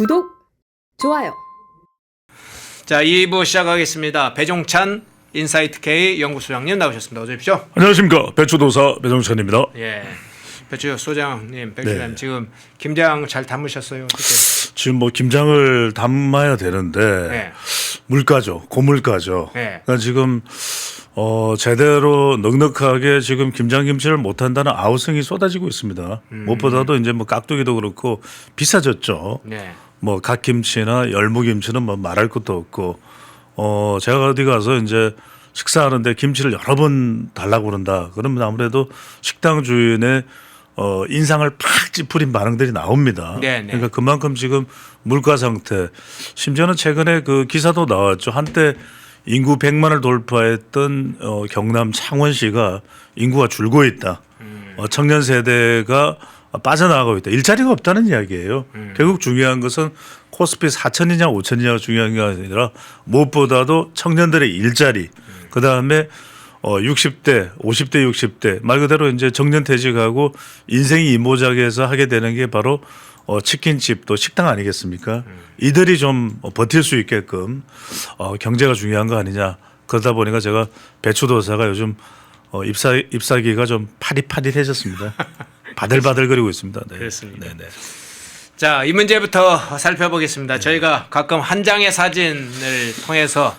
구독, 좋아요. 자, 2부 시작하겠습니다. 배종찬 인사이트K 연구소장님 나오셨습니다. 어서 오십시오. 안녕하십니까. 배추도사 배종찬입니다. 예, 배추 소장님, 백주장님 네. 지금 김장 잘 담으셨어요? 어떻게? 지금 뭐 김장을 담아야 되는데 네. 물가죠. 고물가죠. 네. 그러니까 지금 제대로 넉넉하게 지금 김장김치를 못한다는 아우성이 쏟아지고 있습니다. 무엇보다도 이제 뭐 깍두기도 그렇고 비싸졌죠. 네. 뭐 갓김치나 열무김치는 뭐 말할 것도 없고 제가 어디 가서 이제 식사하는데 김치를 여러 번 달라고 그런다. 그러면 아무래도 식당 주인의 인상을 팍 찌푸린 반응들이 나옵니다. 네네. 그러니까 그만큼 지금 물가 상태, 심지어는 최근에 그 기사도 나왔죠. 한때 인구 100만을 돌파했던 경남 창원시가 인구가 줄고 있다. 청년 세대가 빠져나가고 있다. 일자리가 없다는 이야기예요. 결국 중요한 것은 코스피 4천이냐 5천이냐가 중요한 게 아니라 무엇보다도 청년들의 일자리, 그다음에 60대, 50대, 60대 말 그대로 이제 정년퇴직하고 인생이 이모작에서 하게 되는 게 바로 치킨집 또 식당 아니겠습니까? 이들이 좀 버틸 수 있게끔 경제가 중요한 거 아니냐. 그러다 보니까 제가 배추도사가 요즘 잎사귀가 좀 파릿파릿해졌습니다. 바들바들거리고 있습니다. 네. 그렇습니다. 네네. 자, 이 문제부터 살펴보겠습니다. 저희가 가끔 한 장의 사진을 통해서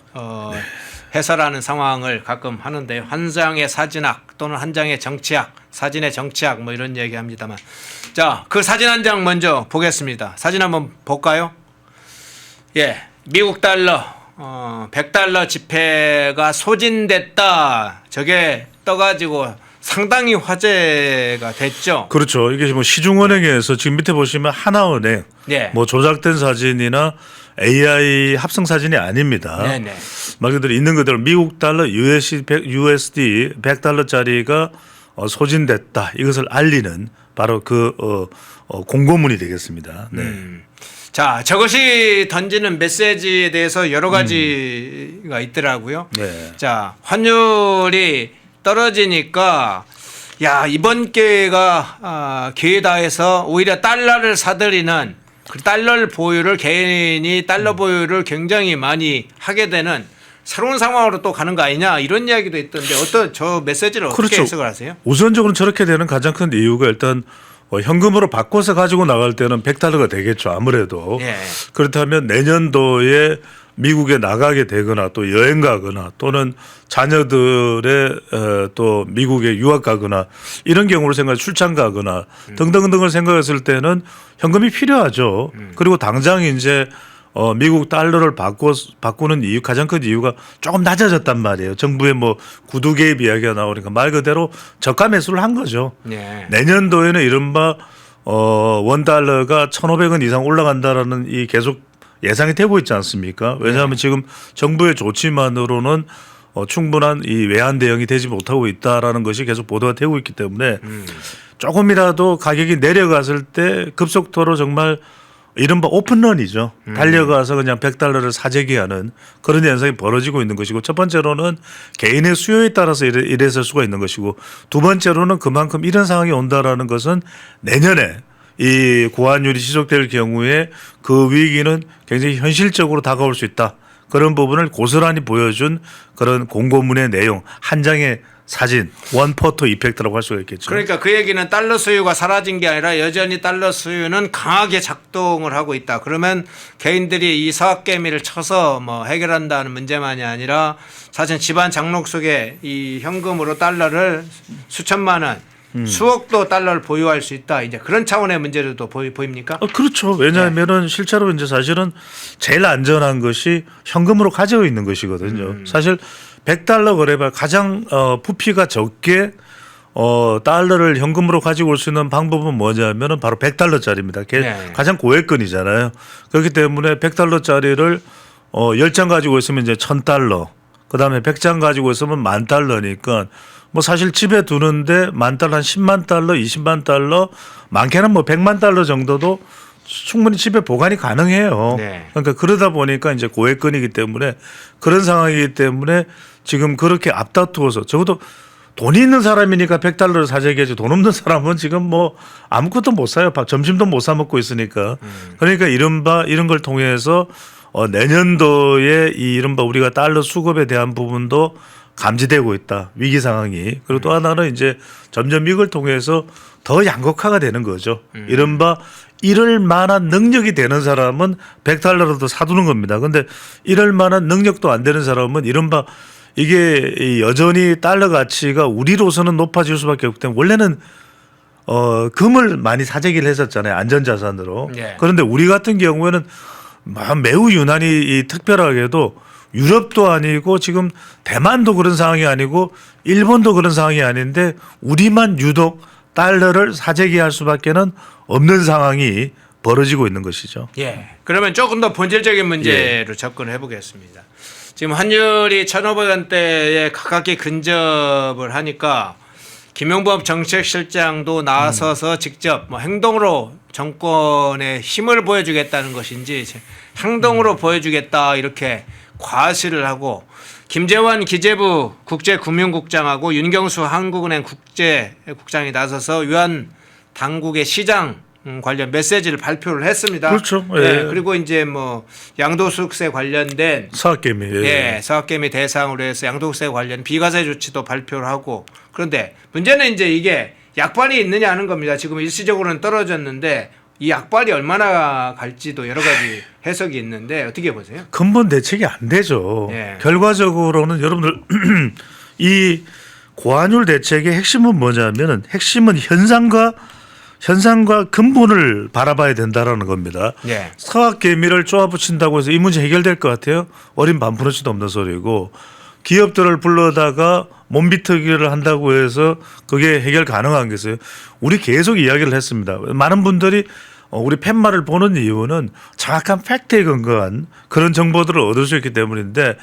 해설하는 상황을 가끔 하는데요. 한 장의 사진학 또는 한 장의 정치학, 사진의 정치학 뭐 이런 얘기 합니다만. 자, 그 사진 한 장 먼저 보겠습니다. 사진 한번 볼까요? 예, 미국 달러 100달러 지폐가 소진됐다. 저게 떠가지고 상당히 화제가 됐죠. 그렇죠. 이게 뭐 시중은행에서 지금 밑에 보시면 하나은행 네. 뭐 조작된 사진이나 AI 합성 사진이 아닙니다. 네네. 말 그대로 있는 그대로 미국 달러 USD 100달러짜리가 소진됐다. 이것을 알리는 바로 그 공고문이 되겠습니다. 네. 자, 저것이 던지는 메시지에 대해서 여러 가지가 있더라고요. 네. 자, 환율이 떨어지니까 야, 이번 기회가 기회다 해서 오히려 달러를 사들이는 그 달러 보유를 개인이 달러 보유를 굉장히 많이 하게 되는 새로운 상황으로 또 가는 거 아니냐 이런 이야기도 있던데 어떤 저 메시지를 어떻게 그렇죠. 해석을 하세요? 우선적으로 저렇게 되는 가장 큰 이유가 일단 현금으로 바꿔서 가지고 나갈 때는 100달러가 되겠죠. 아무래도. 예. 그렇다면 내년도에 미국에 나가게 되거나 또 여행 가거나 또는 자녀들의 또 미국에 유학 가거나 이런 경우를 생각해 출장 가거나 등등등을 생각했을 때는 현금이 필요하죠. 그리고 당장 이제 미국 달러를 바꾸는 이유 가장 큰 이유가 조금 낮아졌단 말이에요. 정부의 뭐 구두 개입 이야기가 나오니까 말 그대로 저가 매수를 한 거죠. 네. 내년도에는 이른바 원달러가 1,500원 이상 올라간다라는 이 계속 예상이 되고 있지 않습니까? 왜냐하면 지금 정부의 조치만으로는 충분한 이 외환 대응이 되지 못하고 있다라는 것이 계속 보도가 되고 있기 때문에 조금이라도 가격이 내려갔을 때 급속도로 정말 이른바 오픈런이죠. 달려가서 그냥 100달러를 사재기하는 그런 현상이 벌어지고 있는 것이고 첫 번째로는 개인의 수요에 따라서 이랬을 수가 있는 것이고 두 번째로는 그만큼 이런 상황이 온다라는 것은 내년에 이 고환율이 지속될 경우에 그 위기는 굉장히 현실적으로 다가올 수 있다. 그런 부분을 고스란히 보여준 그런 공고문의 내용 한 장의 사진 원포토 이펙트라고 할 수가 있겠죠. 그러니까 그 얘기는 달러 수요가 사라진 게 아니라 여전히 달러 수요는 강하게 작동을 하고 있다. 그러면 개인들이 이 사학개미를 쳐서 뭐 해결한다는 문제만이 아니라 사실 집안 장록 속에 이 현금으로 달러를 수천만 원 수억도 달러를 보유할 수 있다. 이제 그런 차원의 문제도 보입니까? 그렇죠. 왜냐하면은 실제로 이제 사실은 제일 안전한 것이 현금으로 가지고 있는 것이거든요. 사실 100달러 거래가 가장 부피가 적게 달러를 현금으로 가지고 올 수 있는 방법은 뭐냐면은 바로 100달러짜리입니다. 네. 가장 고액권이잖아요. 그렇기 때문에 100달러짜리를 10장 가지고 있으면 이제 1000달러. 그다음에 100장 가지고 있으면 10,000달러니까 뭐 사실 집에 두는데 10,000달러, 한 10만 달러, 20만 달러, 많게는 뭐 100만 달러 정도도 충분히 집에 보관이 가능해요. 네. 그러니까 그러다 보니까 이제 고액권이기 때문에 그런 상황이기 때문에 지금 그렇게 앞다투어서 적어도 돈이 있는 사람이니까 100달러를 사재기하지 돈 없는 사람은 지금 뭐 아무것도 못 사요. 점심도 못 사 먹고 있으니까. 그러니까 이런 걸 통해서 내년도에 이 이른바 우리가 달러 수급에 대한 부분도 감지되고 있다. 위기 상황이. 그리고 또 하나는 이제 점점 이걸 통해서 더 양극화가 되는 거죠. 이른바 이럴 만한 능력이 되는 사람은 100달러라도 사두는 겁니다. 근데 이럴 만한 능력도 안 되는 사람은 이른바 이게 여전히 달러 가치가 우리로서는 높아질 수밖에 없기 때문에 원래는 금을 많이 사재기를 했었잖아요. 안전자산으로. 예. 그런데 우리 같은 경우에는 매우 유난히 특별하게도 유럽도 아니고 지금 대만도 그런 상황이 아니고 일본도 그런 상황이 아닌데 우리만 유독 달러를 사재기할 수밖에는 없는 상황이 벌어지고 있는 것이죠. 예. 그러면 조금 더 본질적인 문제로 접근해 보겠습니다. 지금 환율이 1,500원대에 가깝게 근접을 하니까 김용범 정책실장도 나서서 직접 뭐 행동으로 정권의 힘을 보여주겠다는 것인지 행동으로 보여주겠다 이렇게 과시를 하고 김재환 기재부 국제금융국장하고 윤경수 한국은행 국제국장이 나서서 유한 당국의 시장 관련 메시지를 발표를 했습니다. 그렇죠. 예. 네, 그리고 이제 뭐 양도소득세 관련된 사학개미. 예, 사학개미 대상으로 해서 양도세 관련 비과세 조치도 발표를 하고 그런데 문제는 이제 이게 약관이 있느냐 하는 겁니다. 지금 일시적으로는 떨어졌는데 이 약발이 얼마나 갈지도 여러 가지 해석이 있는데 어떻게 보세요? 근본 대책이 안 되죠. 예. 결과적으로는 여러분들 이 고환율 대책의 핵심은 뭐냐면은 핵심은 현상과 근본을 바라봐야 된다라는 겁니다. 예. 사학개미를 쪼아붙인다고 해서 이 문제 해결될 것 같아요? 어린 반푼어치도 없는 소리고 기업들을 불러다가 몸비트기를 한다고 해서 그게 해결 가능한 게 있어요. 우리 계속 이야기를 했습니다. 많은 분들이 우리 팻말을 보는 이유는 정확한 팩트에 근거한 그런 정보들을 얻을 수 있기 때문인데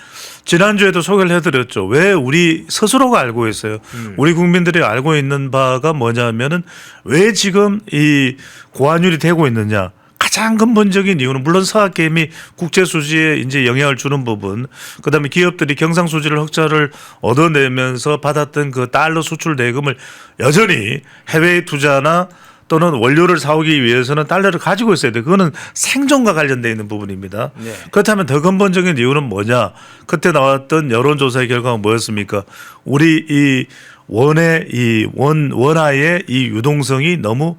지난주에도 소개를 해드렸죠. 왜 우리 스스로가 알고 있어요. 우리 국민들이 알고 있는 바가 뭐냐면은 왜 지금 이 고환율이 되고 있느냐. 가장 근본적인 이유는 물론 사학개미 국제 수지에 이제 영향을 주는 부분, 그다음에 기업들이 경상수지를 흑자를 얻어내면서 받았던 그 달러 수출 대금을 여전히 해외 투자나 또는 원료를 사오기 위해서는 달러를 가지고 있어야 돼. 그거는 생존과 관련되어 있는 부분입니다. 네. 그렇다면 더 근본적인 이유는 뭐냐? 그때 나왔던 여론조사의 결과가 뭐였습니까? 우리 이 원화의 이 유동성이 너무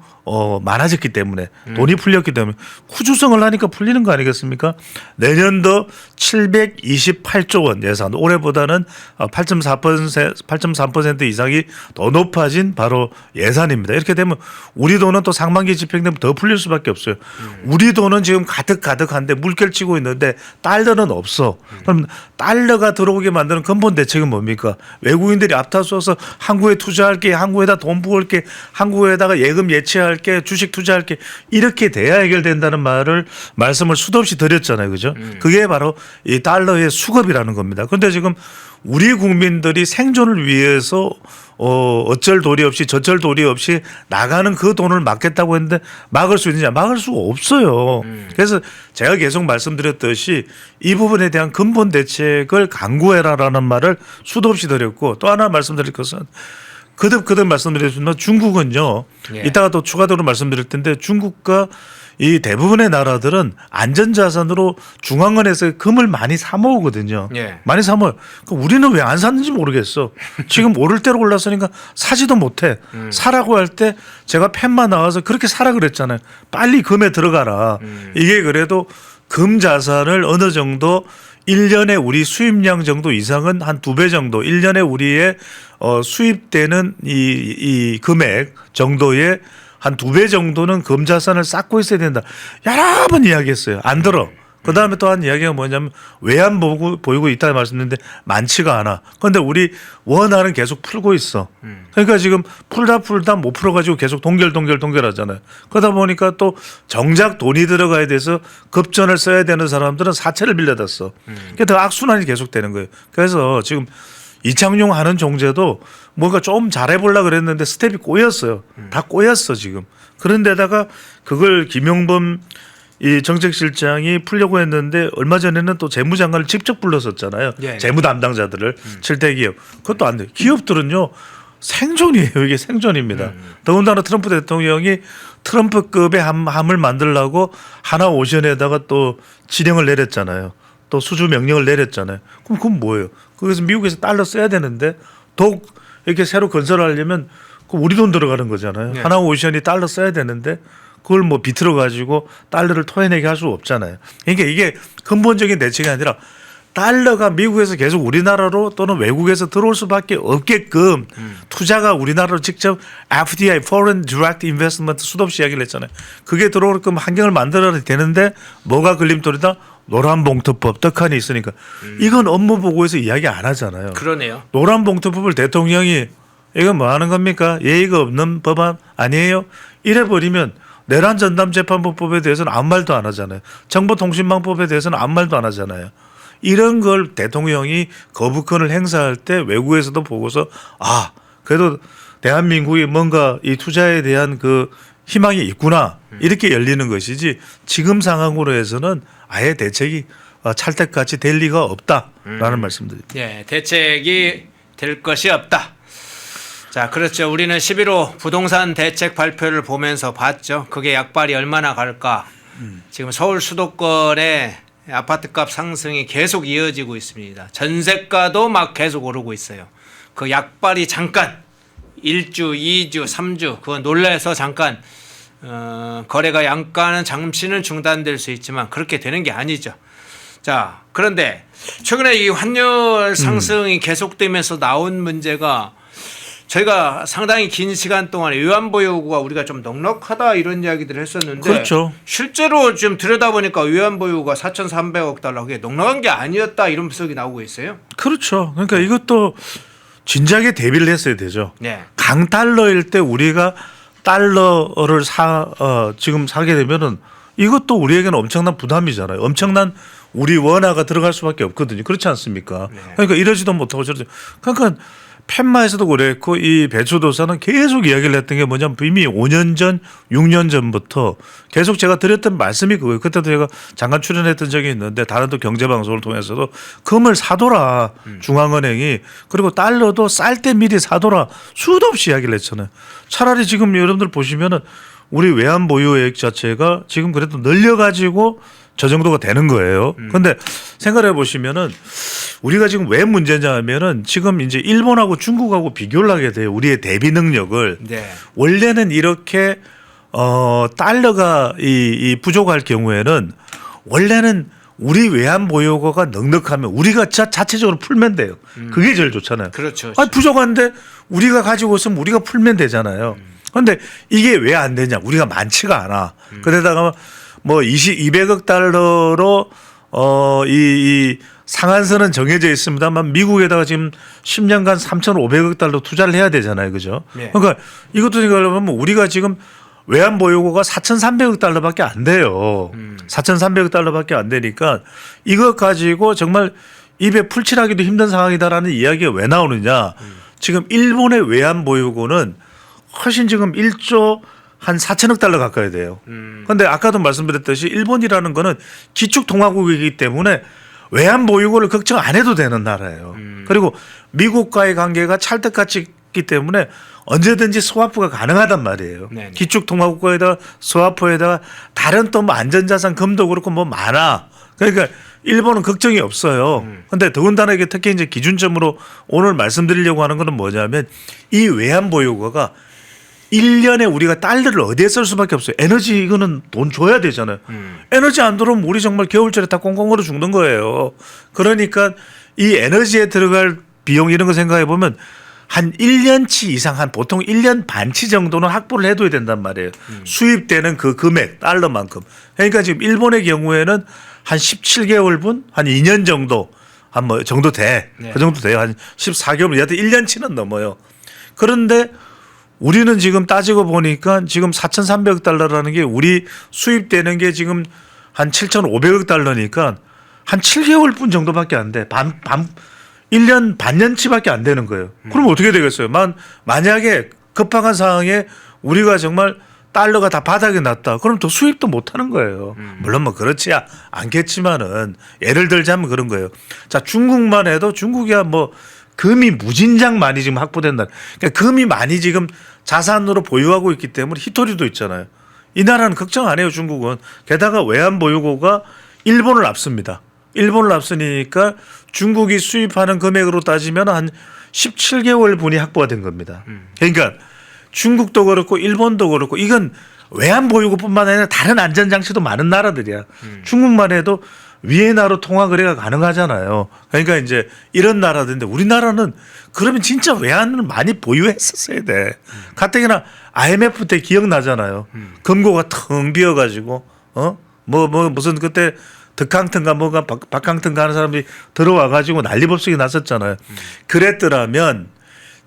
많아졌기 때문에 돈이 풀렸기 때문에 후주성을 하니까 풀리는 거 아니겠습니까? 내년도 728조 원 예산 올해보다는 8.4% 이상이 더 높아진 바로 예산입니다. 이렇게 되면 우리 돈은 또 상반기 집행되면 더 풀릴 수밖에 없어요. 우리 돈은 지금 가득한데 물결치고 있는데 달러는 없어. 그럼 달러가 들어오게 만드는 근본 대책은 뭡니까? 외국인들이 앞다퉈서 한국에 투자할게, 한국에다 돈 부을게, 한국에다가 예금 예치할게, 주식 투자할게 이렇게 돼야 해결된다는 말씀을 수도 없이 드렸잖아요, 그죠? 그게 바로 이 달러의 수급이라는 겁니다. 그런데 지금 우리 국민들이 생존을 위해서 어쩔 도리 없이 저쩔 도리 없이 나가는 그 돈을 막겠다고 했는데 막을 수 있느냐? 막을 수가 없어요. 그래서 제가 계속 말씀드렸듯이 이 부분에 대한 근본 대책을 강구해라라는 말을 수도 없이 드렸고 또 하나 말씀드릴 것은 거듭 말씀드렸지만 중국은요. 예. 이따가 또 추가적으로 말씀드릴 텐데 중국과 이 대부분의 나라들은 안전자산으로 중앙은행에서 금을 많이 사 모으거든요. 예. 많이 사 모어요. 그럼 우리는 왜 안 샀는지 모르겠어. 지금 오를 대로 올랐으니까 사지도 못해. 사라고 할 때 제가 펜만 나와서 그렇게 사라 그랬잖아요. 빨리 금에 들어가라. 이게 그래도 금 자산을 어느 정도 1년에 우리 수입량 정도 이상은 한 2배 정도 1년에 우리의 수입되는 이 금액 정도의 한 2배 정도는 금자산을 쌓고 있어야 된다. 여러 번 이야기했어요. 안 들어. 그다음에 또 한 이야기가 뭐냐면 외환 보이고 있다 말씀드렸는데 많지가 않아. 그런데 우리 원화는 계속 풀고 있어. 그러니까 지금 풀다 못 풀어가지고 계속 동결하잖아요. 그러다 보니까 또 정작 돈이 들어가야 돼서 급전을 써야 되는 사람들은 사채를 빌려다 써. 그게 더 악순환이 계속되는 거예요. 그래서 지금 이창용 하는 종제도 뭔가 좀 잘해보려고 그랬는데 스텝이 꼬였어요. 다 꼬였어 지금. 그런데다가 그걸 김용범 이 정책실장이 풀려고 했는데 얼마 전에는 또 재무장관을 직접 불렀었잖아요. 예. 재무 담당자들을 7대 기업. 그것도 안 돼요. 기업들은요. 생존이에요. 이게 생존입니다. 더군다나 트럼프 대통령이 트럼프급의 함을 만들려고 하나오션에다가 또 지령을 내렸잖아요. 또 수주 명령을 내렸잖아요. 그럼 그건 뭐예요? 거기서 미국에서 달러 써야 되는데 더욱 이렇게 새로 건설하려면 그 우리 돈 들어가는 거잖아요. 네. 하나오션이 달러 써야 되는데 그걸 뭐 비틀어 가지고 달러를 토해내게 할 수 없잖아요. 그러니까 이게 근본적인 대책이 아니라 달러가 미국에서 계속 우리나라로 또는 외국에서 들어올 수밖에 없게끔 투자가 우리나라로 직접 FDI, Foreign Direct Investment 수도없이 이야기를 했잖아요. 그게 들어오게끔 환경을 만들어야 되는데 뭐가 걸림돌이다? 노란봉투법 떡하니 있으니까 이건 업무 보고에서 이야기 안 하잖아요. 그러네요. 노란봉투법을 대통령이 이건 뭐 하는 겁니까? 예의가 없는 법안 아니에요? 이래버리면 내란 전담 재판부법에 대해서는 아무 말도 안 하잖아요. 정보통신망법에 대해서는 아무 말도 안 하잖아요. 이런 걸 대통령이 거부권을 행사할 때 외국에서도 보고서 아 그래도 대한민국이 뭔가 이 투자에 대한 그 희망이 있구나 이렇게 열리는 것이지 지금 상황으로 해서는 아예 대책이 찰떡같이 될 리가 없다라는 말씀드립니다. 예, 대책이 될 것이 없다. 자, 그렇죠. 우리는 11호 부동산 대책 발표를 보면서 봤죠. 그게 약발이 얼마나 갈까. 지금 서울 수도권의 아파트값 상승이 계속 이어지고 있습니다. 전세가도 막 계속 오르고 있어요. 그 약발이 잠깐 1주, 2주, 3주 그거 놀라서 잠깐 거래가 양가는 잠시는 중단될 수 있지만 그렇게 되는 게 아니죠. 자, 그런데 최근에 이 환율 상승이 계속되면서 나온 문제가 저희가 상당히 긴 시간 동안에 외환보유 요구가 우리가 좀 넉넉하다 이런 이야기들을 했었는데 그렇죠. 실제로 좀 들여다보니까 외환보유가 4,300억 달러 그게 넉넉한 게 아니었다 이런 분석이 나오고 있어요. 그렇죠. 그러니까 이것도 진작에 대비를 했어야 되죠. 네. 강달러일 때 우리가 달러를 지금 사게 되면은 이것도 우리에게는 엄청난 부담이잖아요. 엄청난 우리 원화가 들어갈 수밖에 없거든요. 그렇지 않습니까? 네. 그러니까 이러지도 못하고 저러지. 그러니까 펜마에서도 그랬고 이 배추도사는 계속 이야기를 했던 게 뭐냐면 이미 5년 전, 6년 전부터 계속 제가 드렸던 말씀이 그거예요. 그때도 제가 잠깐 출연했던 적이 있는데 다른 또 경제방송을 통해서도 금을 사둬라 중앙은행이 그리고 달러도 쌀 때 미리 사둬라 수도 없이 이야기를 했잖아요. 차라리 지금 여러분들 보시면은 우리 외환 보유액 자체가 지금 그래도 늘려가지고 저 정도가 되는 거예요. 그런데 생각해 보시면은 우리가 지금 왜 문제냐 하면은 지금 이제 일본하고 중국하고 비교를 하게 돼요. 우리의 대비 능력을. 네. 원래는 이렇게 달러가 이 부족할 경우에는 원래는 우리 외환 보유고가 넉넉하면 우리가 자체적으로 풀면 돼요. 그게 제일 좋잖아요. 그렇죠. 아니, 부족한데 우리가 가지고 있으면 우리가 풀면 되잖아요. 그런데 이게 왜 안 되냐? 우리가 많지가 않아. 그러다가 뭐 200억 달러로 이 상한선은 정해져 있습니다만 미국에다가 지금 10년간 3,500억 달러 투자를 해야 되잖아요. 그죠? 네. 그러니까 이것도 생각하면 우리가 지금 외환 보유고가 4,300억 달러밖에 안 돼요. 4,300억 달러밖에 안 되니까 이것 가지고 정말 입에 풀칠하기도 힘든 상황이다라는 이야기가 왜 나오느냐. 지금 일본의 외환 보유고는 훨씬 지금 1조 한 4천억 달러 가까이 돼요. 그런데 아까도 말씀드렸듯이 일본이라는 거는 기축통화국이기 때문에 외환 보유고를 걱정 안 해도 되는 나라예요. 그리고 미국과의 관계가 찰떡같이 있기 때문에 언제든지 스와프가 가능하단 말이에요. 네네. 기축통화국가에다가 스와프에다가 다른 또 뭐 안전자산 금도 그렇고 뭐 많아. 그러니까 일본은 걱정이 없어요. 그런데 더군다나 이게 특히 이제 기준점으로 오늘 말씀드리려고 하는 거는 뭐냐면 이 외환 보유고가 1년에 우리가 달러를 어디에 쓸 수밖에 없어요. 에너지 이거는 돈 줘야 되잖아요. 에너지 안 들어오면 우리 정말 겨울철에 다 꽁꽁 얼어 죽는 거예요. 그러니까 이 에너지에 들어갈 비용 이런 거 생각해 보면 한 1년치 이상 한 보통 1년 반치 정도는 확보를 해둬야 된단 말이에요. 수입되는 그 금액 달러만큼. 그러니까 지금 일본의 경우에는 한 17개월분 한 2년 정도 한 뭐 정도 돼. 네. 그 정도 돼요. 한 14개월 여하튼 1년치는 넘어요. 그런데 우리는 지금 따지고 보니까 지금 4,300억 달러라는 게 우리 수입되는 게 지금 한 7,500억 달러니까 한 7개월분 정도밖에 안 돼. 1년 반년치밖에 안 되는 거예요. 그럼 어떻게 되겠어요? 만약에 급박한 상황에 우리가 정말 달러가 다 바닥에 났다. 그럼 또 수입도 못 하는 거예요. 물론 뭐 그렇지 않겠지만은 예를 들자면 그런 거예요. 자, 중국만 해도 중국이야 뭐 금이 무진장 많이 지금 확보된다. 그러니까 금이 많이 지금 자산으로 보유하고 있기 때문에 히토리도 있잖아요. 이 나라는 걱정 안 해요, 중국은. 게다가 외환 보유고가 일본을 앞섭니다. 일본을 앞서니까 중국이 수입하는 금액으로 따지면 한 17개월 분이 확보가 된 겁니다. 그러니까 중국도 그렇고 일본도 그렇고 이건 외환 보유고뿐만 아니라 다른 안전 장치도 많은 나라들이야. 중국만 해도 위엔화로 통화 거래가 가능하잖아요. 그러니까 이제 이런 나라들인데 우리나라는 그러면 진짜 외환을 많이 보유했었어야 돼. 가뜩이나 IMF 때 기억나잖아요. 금고가 텅 비어가지고 무슨 그때 득항튼가 뭐가 박항튼가 하는 사람들이 들어와가지고 난리법석이 났었잖아요. 그랬더라면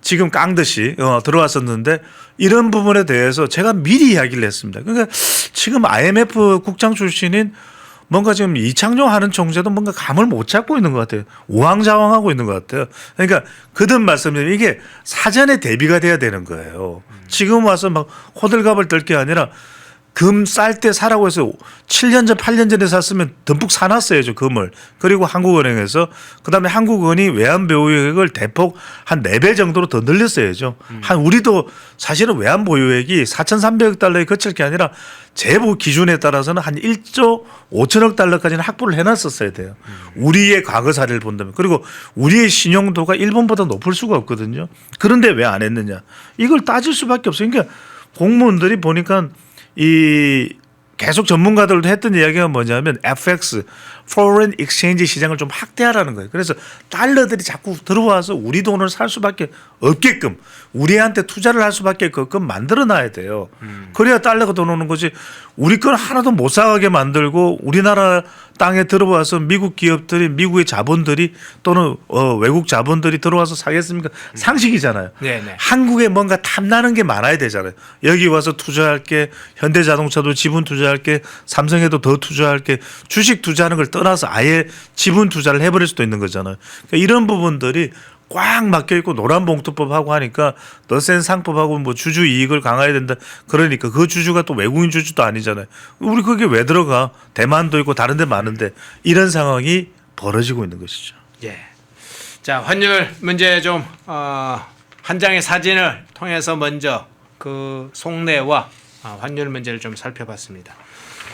지금 깡듯이 들어왔었는데 이런 부분에 대해서 제가 미리 이야기를 했습니다. 그러니까 지금 IMF 국장 출신인 뭔가 지금 이창용 하는 총재도 뭔가 감을 못 잡고 있는 것 같아요. 우왕좌왕하고 있는 것 같아요. 그러니까 거듭 말씀드리면 이게 사전에 대비가 돼야 되는 거예요. 지금 와서 막 호들갑을 떨 게 아니라 금 쌀 때 사라고 해서 7년 전, 8년 전에 샀으면 듬뿍 사놨어야죠, 금을. 그리고 한국은행에서 그다음에 한국은행이 외환 보유액을 대폭 한 4배 정도로 더 늘렸어야죠. 한 우리도 사실은 외환 보유액이 4,300억 달러에 그칠 게 아니라 재보 기준에 따라서는 한 1조 5천억 달러까지는 확보를 해놨었어야 돼요. 우리의 과거 사례를 본다면. 그리고 우리의 신용도가 일본보다 높을 수가 없거든요. 그런데 왜 안 했느냐. 이걸 따질 수밖에 없어요. 그러니까 공무원들이 보니까 이 계속 전문가들도 했던 이야기가 뭐냐면 FX, Foreign Exchange 시장을 좀 확대하라는 거예요. 그래서 달러들이 자꾸 들어와서 우리 돈을 살 수밖에 없게끔 우리한테 투자를 할 수밖에 없게끔 만들어놔야 돼요. 그래야 달러가 들어오는 거지. 우리 건 하나도 못 사가게 만들고 우리나라 땅에 들어와서 미국 기업들이 미국의 자본들이 또는 외국 자본들이 들어와서 사겠습니까? 상식이잖아요. 네네. 한국에 뭔가 탐나는 게 많아야 되잖아요. 여기 와서 투자할게, 현대자동차도 지분 투자할게, 삼성에도 더 투자할게, 주식 투자하는 걸 떠나서 아예 지분 투자를 해버릴 수도 있는 거잖아요. 그러니까 이런 부분들이 꽉 막혀 있고 노란봉투법하고 하니까 더 센 상법하고 뭐 주주 이익을 강화해야 된다. 그러니까 그 주주가 또 외국인 주주도 아니잖아요. 우리 그게 왜 들어가? 대만도 있고 다른 데 많은데 이런 상황이 벌어지고 있는 것이죠. 예. 자, 환율 문제 좀 한 장의 사진을 통해서 먼저 그 속내와 환율 문제를 좀 살펴봤습니다.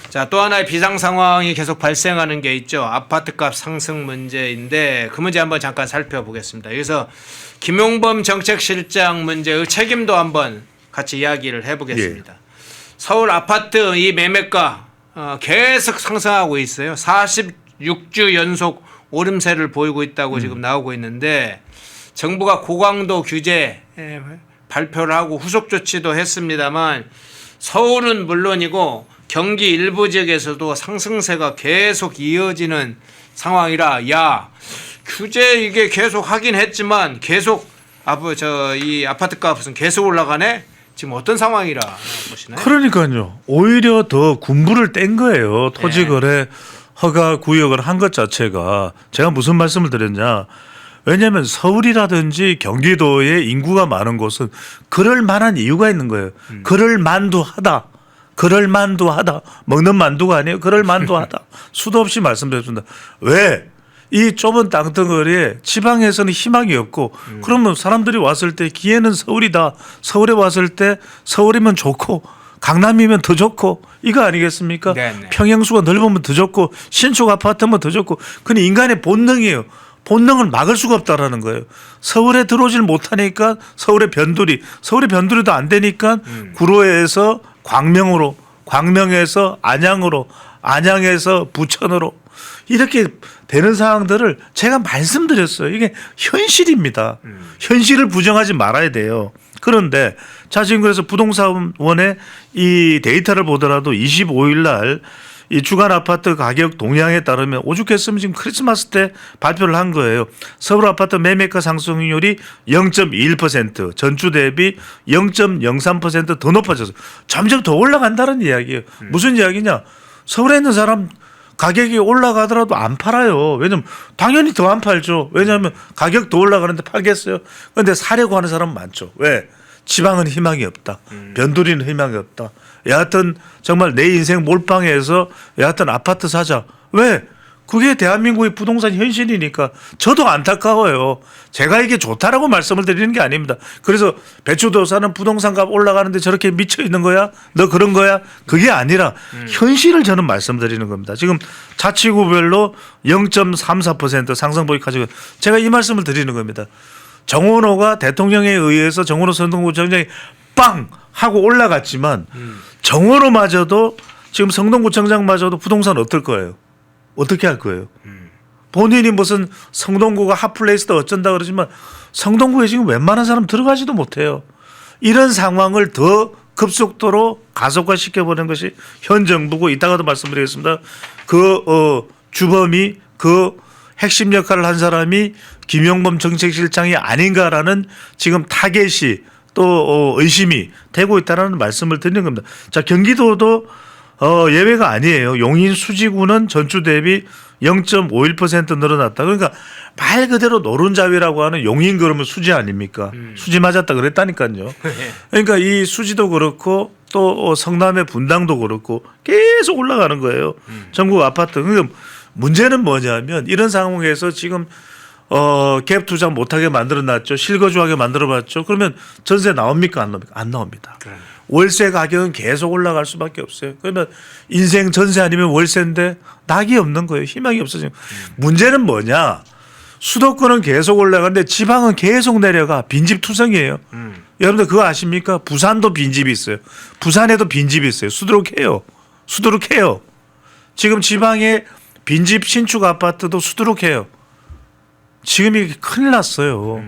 자, 또 하나의 비상 상황이 계속 발생하는 게 있죠. 아파트값 상승 문제인데 그 문제 한번 잠깐 살펴보겠습니다. 여기서 김용범 정책실장 문제의 책임도 한번 같이 이야기를 해보겠습니다. 예. 서울 아파트 이 매매가 계속 상승하고 있어요. 46주 연속 오름세를 보이고 있다고 지금 나오고 있는데 정부가 고강도 규제 발표를 하고 후속 조치도 했습니다만 서울은 물론이고 경기 일부 지역에서도 상승세가 계속 이어지는 상황이라 규제 이게 계속 하긴 했지만 계속 이 아파트 값은 계속 올라가네. 지금 어떤 상황이라 보시나요? 그러니까요. 오히려 더 군부를 뗀 거예요. 토지거래 허가 구역을 한 것 자체가. 제가 무슨 말씀을 드렸냐. 왜냐하면 서울이라든지 경기도에 인구가 많은 곳은 그럴 만한 이유가 있는 거예요. 그럴 만두하다. 그럴 만두하다. 먹는 만두가 아니에요. 그럴 만두하다. 수도 없이 말씀드렸습니다. 왜? 이 좁은 땅덩어리에 지방에서는 희망이 없고 그러면 사람들이 왔을 때 기회는 서울이다. 서울에 왔을 때 서울이면 좋고 강남이면 더 좋고 이거 아니겠습니까? 네네. 평형수가 넓으면 더 좋고 신축 아파트면 더 좋고 그건 인간의 본능이에요. 본능을 막을 수가 없다라는 거예요. 서울에 들어오질 못하니까 서울의 변두리도 안 되니까 구로에서 광명으로, 광명에서 안양으로, 안양에서 부천으로 이렇게 되는 상황들을 제가 말씀드렸어요. 이게 현실입니다. 현실을 부정하지 말아야 돼요. 그런데 자 지금 그래서 부동산원의 이 데이터를 보더라도 25일 날 이 주간 아파트 가격 동향에 따르면 오죽했으면 지금 크리스마스 때 발표를 한 거예요. 서울 아파트 매매가 상승률이 0.21%, 전주 대비 0.03% 더 높아져서 점점 더 올라간다는 이야기예요. 무슨 이야기냐? 서울에 있는 사람 가격이 올라가더라도 안 팔아요. 왜냐면 당연히 더 안 팔죠. 왜냐하면 가격 더 올라가는데 팔겠어요. 그런데 사려고 하는 사람은 많죠. 왜? 지방은 희망이 없다. 변두리는 희망이 없다. 여하튼 정말 내 인생 몰빵해서 여하튼 아파트 사자. 왜? 그게 대한민국의 부동산 현실이니까 저도 안타까워요. 제가 이게 좋다라고 말씀을 드리는 게 아닙니다. 그래서 배추도사는 부동산 값 올라가는데 저렇게 미쳐 있는 거야? 너 그런 거야? 그게 아니라 현실을 저는 말씀드리는 겁니다. 지금 자치구별로 0.34% 상승폭이 가지고 제가 이 말씀을 드리는 겁니다. 정원호가 대통령에 의해서 정원호 성동구청장이 빵 하고 올라갔지만 정원호마저도 지금 성동구청장마저도 부동산 어떨 거예요? 어떻게 할 거예요? 본인이 무슨 성동구가 핫플레이스다 어쩐다 그러지만 성동구에 지금 웬만한 사람 들어가지도 못해요. 이런 상황을 더 급속도로 가속화시켜보는 것이 현 정부고 이따가도 말씀드리겠습니다. 주범이 그 핵심 역할을 한 사람이 김용범 정책실장이 아닌가라는 지금 타겟이 또 의심이 되고 있다는 말씀을 드리는 겁니다. 자, 경기도도 예외가 아니에요. 용인 수지구는 전주 대비 0.51% 늘어났다. 그러니까 말 그대로 노른자위라고 하는 용인 그러면 수지 아닙니까? 수지 맞았다 그랬다니까요. 그러니까 이 수지도 그렇고 또 성남의 분당도 그렇고 계속 올라가는 거예요. 전국 아파트. 그러니까 문제는 뭐냐면 이런 상황에서 지금 갭 투자 못하게 만들어놨죠. 실거주하게 만들어봤죠. 그러면 전세 나옵니까? 안 나옵니까? 안 나옵니다. 그래. 월세 가격은 계속 올라갈 수밖에 없어요. 그러면 인생 전세 아니면 월세인데 낙이 없는 거예요. 희망이 없어지는 거예요. 문제는 뭐냐. 수도권은 계속 올라가는데 지방은 계속 내려가. 빈집 투성이에요. 여러분들 그거 아십니까? 부산도 빈집이 있어요. 부산에도 빈집이 있어요. 수두룩해요. 수두룩해요. 지금 지방에 빈집 신축 아파트도 수두룩해요. 지금 이게 큰일 났어요.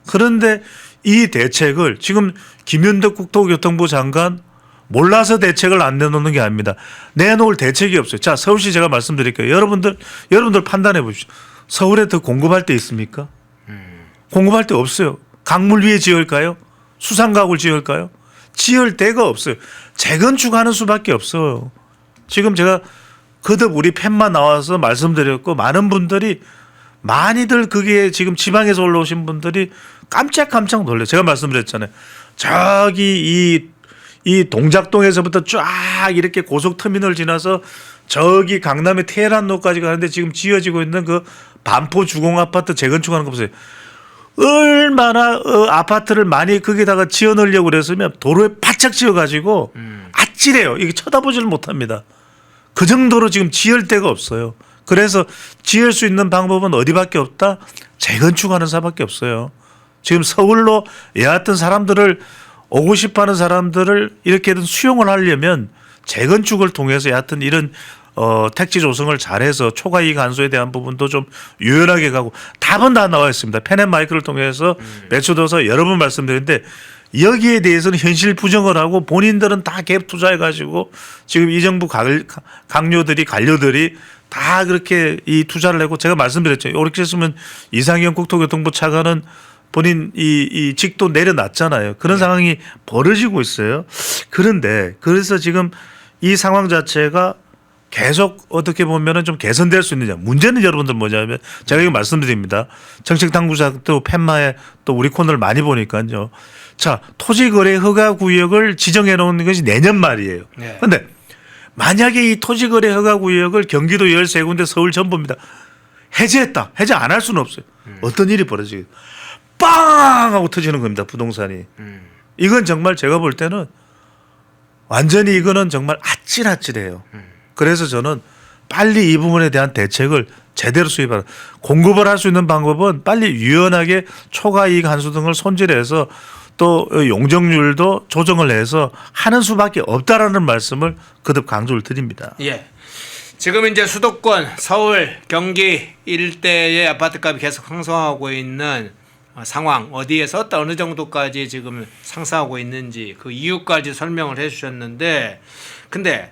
그런데 이 대책을 지금 김윤덕 국토교통부 장관 몰라서 대책을 안 내놓는 게 아닙니다. 내놓을 대책이 없어요. 자, 서울시 제가 말씀드릴게요. 여러분들 판단해 보십시오. 서울에 더 공급할 데 있습니까? 공급할 데 없어요. 강물 위에 지을까요? 수상가구를 지을까요? 지을 데가 없어요. 재건축하는 수밖에 없어요. 지금 제가 거듭 우리 팬만 나와서 말씀드렸고 많은 분들이 많이들 그게 지금 지방에서 올라오신 분들이 깜짝 놀래요. 제가 말씀드렸잖아요. 저기 이 동작동에서부터 쫙 이렇게 고속터미널 지나서 저기 강남의 테헤란로까지 가는데 지금 지어지고 있는 그 반포 주공아파트 재건축하는 거 보세요. 얼마나 아파트를 많이 거기다가 지어 넣으려고 그랬으면 도로에 바짝 지어가지고 아찔해요. 이게 쳐다보지를 못합니다. 그 정도로 지금 지을 데가 없어요. 그래서 지을 수 있는 방법은 어디밖에 없다? 재건축하는 사밖에 없어요. 지금 서울로 여하튼 사람들을 오고 싶어하는 사람들을 이렇게든 수용을 하려면 재건축을 통해서 여하튼 이런 택지 조성을 잘해서 초과이익 환수에 대한 부분도 좀 유연하게 가고 답은 다 나와 있습니다. 펜앤마이크를 통해서 매초도서 여러 번 말씀드렸는데 여기에 대해서는 현실 부정을 하고 본인들은 다 갭 투자해가지고 지금 이 정부 관료들이 다 그렇게 이 투자를 하고 제가 말씀드렸죠. 이렇게 했으면 이상현 국토교통부 차관은 본인 이 직도 내려놨잖아요. 그런 상황이 벌어지고 있어요. 그런데 그래서 지금 이 상황 자체가 계속 어떻게 보면은 좀 개선될 수 있느냐. 문제는 여러분들 뭐냐면 제가 이거 말씀드립니다. 정책당국자도 팻마에 또 우리 코너를 많이 보니까요. 자, 토지거래 허가구역을 지정해 놓은 것이 내년 말이에요. 그런데 만약에 이 토지거래 허가구역을 경기도 13군데 서울 전부입니다. 해제했다. 해제 안 할 수는 없어요. 어떤 일이 벌어지겠어요. 빵 하고 터지는 겁니다. 부동산이. 이건 정말 제가 볼 때는 완전히 이거는 정말 아찔아찔해요. 그래서 저는 빨리 이 부분에 대한 대책을 제대로 수립하라. 공급을 할 수 있는 방법은 빨리 유연하게 초과이익 환수 등을 손질해서 또 용적률도 조정을 해서 하는 수밖에 없다라는 말씀을 거듭 강조를 드립니다. 예. 지금 이제 수도권, 서울, 경기 일대의 아파트값이 계속 상승하고 있는 상황, 어디에서 어느 정도까지 지금 상승하고 있는지 그 이유까지 설명을 해주셨는데, 근데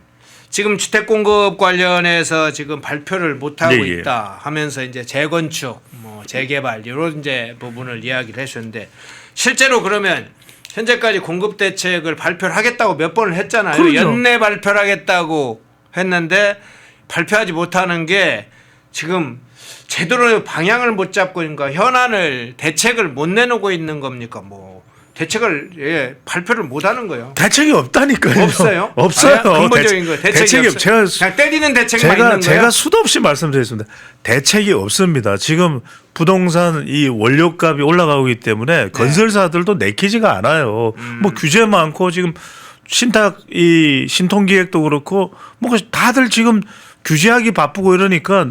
지금 주택 공급 관련해서 지금 발표를 못 하고 있다 하면서 이제 재건축, 재개발 이런 이제 부분을 이야기를 해주셨는데, 실제로 그러면 현재까지 공급 대책을 발표를 하겠다고 몇 번을 했잖아요. 그렇죠. 연내 발표를 하겠다고 했는데 발표하지 못하는 게 지금 제대로 방향을 못 잡고 있는가, 현안을 대책을 못 내놓고 있는 겁니까? 뭐 대책을 발표를 못 하는 거예요. 대책이 없다니까요. 없어요. 없어요. 아, 근본적인 거 대책이 없어요. 그냥 때리는 대책만 있는 거예요. 제가 수도 없이 말씀드렸습니다. 대책이 없습니다. 지금 부동산 이 원료값이 올라가고 있기 때문에 건설사들도 내키지가 않아요. 뭐 규제 많고 지금 이 신통기획도 그렇고 뭐 다들 지금 규제하기 바쁘고 이러니까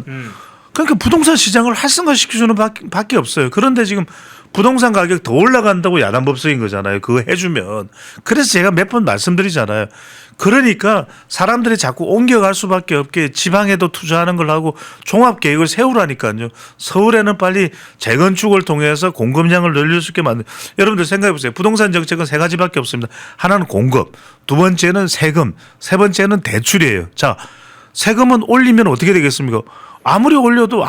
그러니까 부동산 시장을 활성화시킬 수는 밖에 없어요. 그런데 지금 부동산 가격 더 올라간다고 야단법석인 거잖아요. 그거 해주면. 그래서 제가 몇 번 말씀드리잖아요. 그러니까 사람들이 자꾸 옮겨갈 수밖에 없게 지방에도 투자하는 걸 하고 종합계획을 세우라니까요. 서울에는 빨리 재건축을 통해서 공급량을 늘릴 수 있게 만든. 여러분들 생각해 보세요. 부동산 정책은 세 가지밖에 없습니다. 하나는 공급, 두 번째는 세금, 세 번째는 대출이에요. 자, 세금은 올리면 어떻게 되겠습니까? 아무리 올려도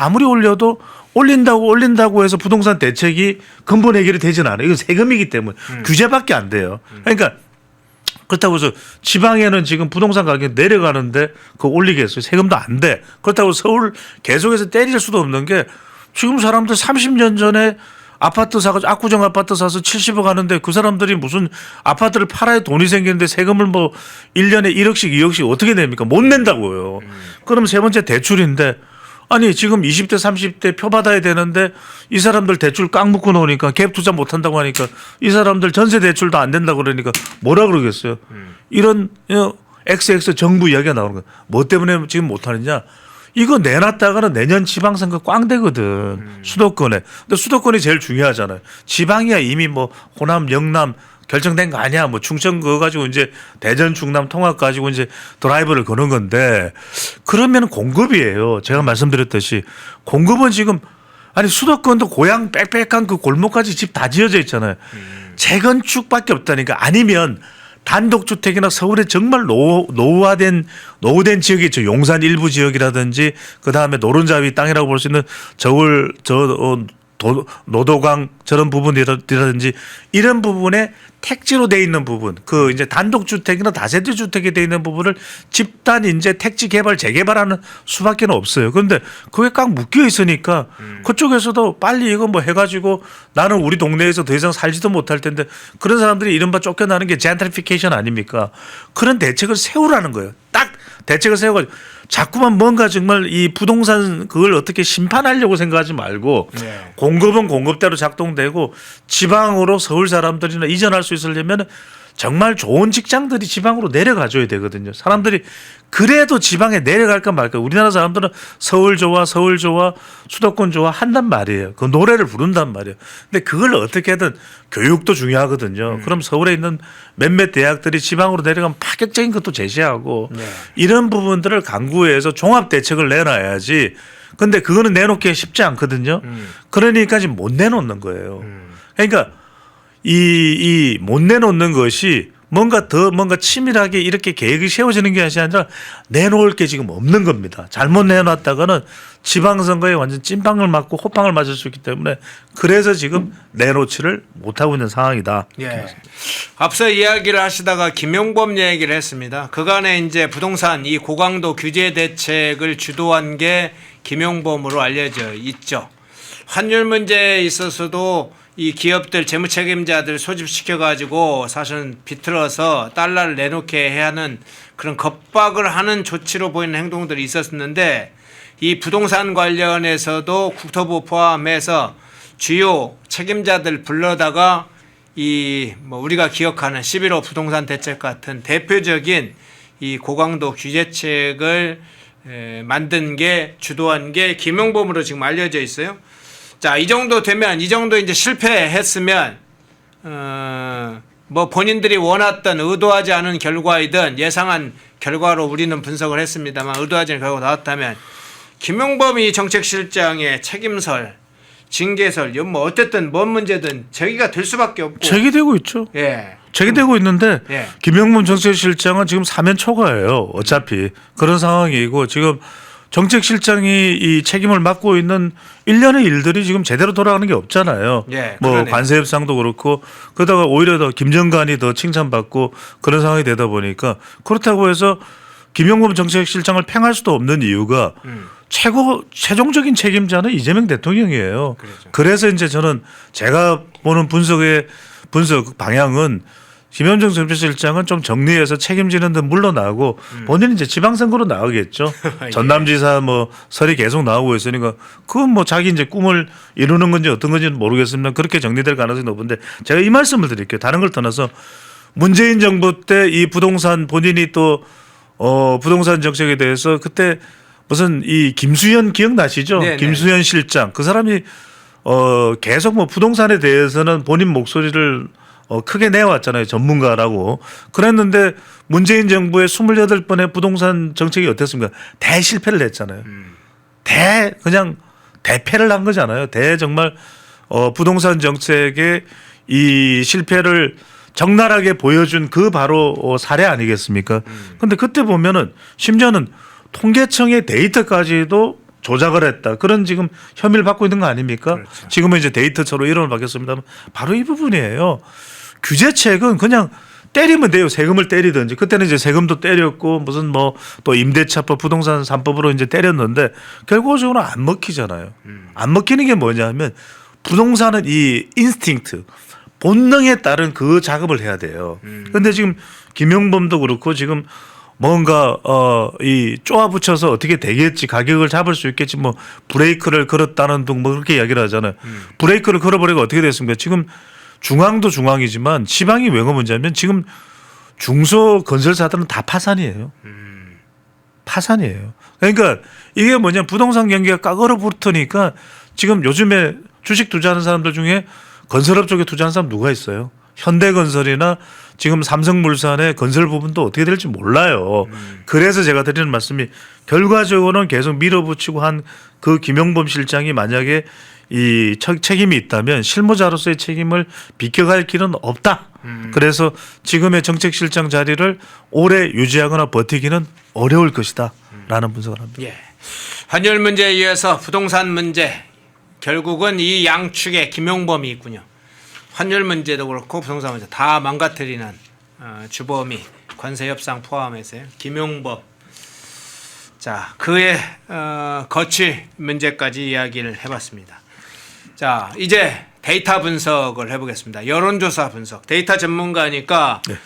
올린다고 해서 부동산 대책이 근본 해결이 되지는 않아요. 이건 세금이기 때문에 규제밖에 안 돼요. 그러니까 그렇다고 해서 지방에는 지금 부동산 가격이 내려가는데 그거 올리겠어요. 세금도 안 돼. 그렇다고 서울 계속해서 때릴 수도 없는 게 지금 사람들 30년 전에 아파트 사가지고 압구정 아파트 사서 70억 하는데 그 사람들이 무슨 아파트를 팔아야 돈이 생기는데 세금을 뭐 1년에 1억씩 2억씩 어떻게 냅니까? 못 낸다고요. 그럼 세 번째 대출인데 아니 지금 20대 30대 표 받아야 되는데 이 사람들 대출 꽉 묶어 놓으니까 갭 투자 못 한다고 하니까 이 사람들 전세 대출도 안 된다고 그러니까 뭐라 그러겠어요. 이런 XX 정부 이야기가 나오는 거예요. 뭐 때문에 지금 못 하느냐. 이거 내놨다가는 내년 지방선거 꽝 되거든. 수도권에. 근데 수도권이 제일 중요하잖아요. 지방이야 이미 뭐 호남, 영남 결정된 거 아니야. 뭐 충청 그거 가지고 이제 대전, 충남 통합 가지고 이제 드라이브를 거는 건데 그러면 공급이에요. 제가 말씀드렸듯이 공급은 지금 아니 수도권도 고향 빽빽한 그 골목까지 집 다 지어져 있잖아요. 재건축밖에 없다니까. 아니면 단독주택이나 서울에 정말 노후된 지역이 있죠. 용산 일부 지역이라든지 그다음에 노른자위 땅이라고 볼 수 있는 노도강 저런 부분이라든지 이런 부분에 택지로 돼 있는 부분, 그 이제 단독주택이나 다세대 주택이 돼 있는 부분을 집단 이제 택지 개발 재개발하는 수밖에 없어요. 그런데 그게 꽉 묶여 있으니까 그쪽에서도 빨리 이거 뭐 해가지고 나는 우리 동네에서 더 이상 살지도 못할 텐데 그런 사람들이 이른바 쫓겨나는 게 젠트리피케이션 아닙니까? 그런 대책을 세우라는 거예요. 딱 대책을 세워가지고 자꾸만 뭔가 정말 이 부동산 그걸 어떻게 심판하려고 생각하지 말고 공급은 공급대로 작동되고 지방으로 서울 사람들이나 이전할 수 있으려면 정말 좋은 직장들이 지방으로 내려가줘야 되거든요. 사람들이 그래도 지방에 내려갈까 말까. 우리나라 사람들은 서울 좋아 수도권 좋아 한단 말이에요. 그 노래를 부른단 말이에요. 근데 그걸 어떻게든 교육도 중요하거든요. 그럼 서울에 있는 몇몇 대학들이 지방으로 내려가면 파격적인 것도 제시하고 이런 부분들을 강구해서 종합 대책을 내놔야지. 근데 그거는 내놓기 쉽지 않거든요. 그러니까 지금 못 내놓는 거예요. 그러니까 이 못 내놓는 것이 뭔가 치밀하게 이렇게 계획이 세워지는 게 아니라 내놓을 게 지금 없는 겁니다. 잘못 내놨다가는 지방선거에 완전 찐빵을 맞고 호빵을 맞을 수 있기 때문에 그래서 지금 내놓지를 못하고 있는 상황이다. 예. 앞서 이야기를 하시다가 김용범 얘기를 했습니다. 그간에 이제 부동산 이 고강도 규제 대책을 주도한 게 김용범으로 알려져 있죠. 환율 문제에 있어서도 이 기업들 재무 책임자들 소집시켜 가지고 사실은 비틀어서 달러를 내놓게 해야 하는 그런 겁박을 하는 조치로 보이는 행동들이 있었는데 이 부동산 관련해서도 국토부 포함해서 주요 책임자들 불러다가 이 뭐 우리가 기억하는 11호 부동산 대책 같은 대표적인 이 고강도 규제책을 만든 게 주도한 게 김용범으로 지금 알려져 있어요. 자, 이 정도 되면 이 정도 이제 실패했으면 뭐 본인들이 원했던 의도하지 않은 결과이든 예상한 결과로 우리는 분석을 했습니다만 의도하지 않은 결과가 나왔다면 김용범이 정책실장의 책임설, 징계설, 뭐 어쨌든 뭔 문제든 제기가 될 수밖에 없고 제기되고 있죠. 예. 제기되고 있는데 예. 김용범 정책실장은 지금 사면 초과예요. 어차피 그런 상황이고 지금 정책실장이 이 책임을 맡고 있는 일련의 일들이 지금 제대로 돌아가는 게 없잖아요. 예, 뭐 그러네요. 관세 협상도 그렇고 그러다가 오히려 더 김정관이 더 칭찬받고 그런 상황이 되다 보니까 그렇다고 해서 김용범 정책실장을 팽할 수도 없는 이유가 최종적인 책임자는 이재명 대통령이에요. 그렇죠. 그래서 이제 저는 제가 보는 분석 방향은 김현정 정치실장은 좀 정리해서 책임지는 듯 물러나고 본인은 이제 지방선거로 나가겠죠. 예. 전남지사 뭐 설이 계속 나오고 있으니까 그건 뭐 자기 이제 꿈을 이루는 건지 어떤 건지는 모르겠습니다. 그렇게 정리될 가능성이 높은데 제가 이 말씀을 드릴게요. 다른 걸 떠나서 문재인 정부 때 이 부동산 본인이 또 부동산 정책에 대해서 그때 무슨 이 김수현 기억나시죠? 네네. 김수현 실장 그 사람이 계속 뭐 부동산에 대해서는 본인 목소리를 크게 내왔잖아요. 전문가라고. 그랬는데 문재인 정부의 28번의 부동산 정책이 어땠습니까? 대실패를 했잖아요. 그냥 대패를 한 거잖아요. 정말 부동산 정책의 이 실패를 적나라하게 보여준 그 바로 사례 아니겠습니까? 근데 그때 보면은 심지어는 통계청의 데이터까지도 조작을 했다. 그런 지금 혐의를 받고 있는 거 아닙니까? 그렇죠. 지금은 이제 데이터처로 이름을 바뀌었습니다만 바로 이 부분이에요. 규제책은 그냥 때리면 돼요. 세금을 때리든지. 그때는 이제 세금도 때렸고 무슨 뭐 또 임대차법, 부동산 3법으로 이제 때렸는데 결과적으로 안 먹히잖아요. 안 먹히는 게 뭐냐면 부동산은 이 인스팅트 본능에 따른 그 작업을 해야 돼요. 그런데 지금 김용범도 그렇고 지금 뭔가 이 쪼아붙여서 어떻게 되겠지 가격을 잡을 수 있겠지 뭐 브레이크를 걸었다는 등 뭐 그렇게 이야기를 하잖아요. 브레이크를 걸어버리고 어떻게 됐습니까? 지금 중앙도 중앙이지만 지방이 왜 문제냐면 지금 중소건설사들은 다 파산이에요. 파산이에요. 그러니까 이게 뭐냐 부동산 경기가 꽉 얼어붙으니까 지금 요즘에 주식 투자하는 사람들 중에 건설업 쪽에 투자하는 사람 누가 있어요? 현대건설이나 지금 삼성물산의 건설 부분도 어떻게 될지 몰라요. 그래서 제가 드리는 말씀이 결과적으로는 계속 밀어붙이고 한 그 김용범 실장이 만약에 이 책임이 있다면 실무자로서의 책임을 비껴갈 길은 없다. 그래서 지금의 정책실장 자리를 오래 유지하거나 버티기는 어려울 것이다. 라는 분석을 합니다. 예. 환율 문제에 이어서 부동산 문제 결국은 이 양축에 김용범이 있군요. 환율 문제도 그렇고 부동산 문제 다 망가뜨리는 주범이 관세 협상 포함해서요. 김용범. 자, 그의 거취 문제까지 이야기를 해봤습니다. 자, 이제 데이터 분석을 해보겠습니다. 여론조사 분석. 데이터 전문가니까 네.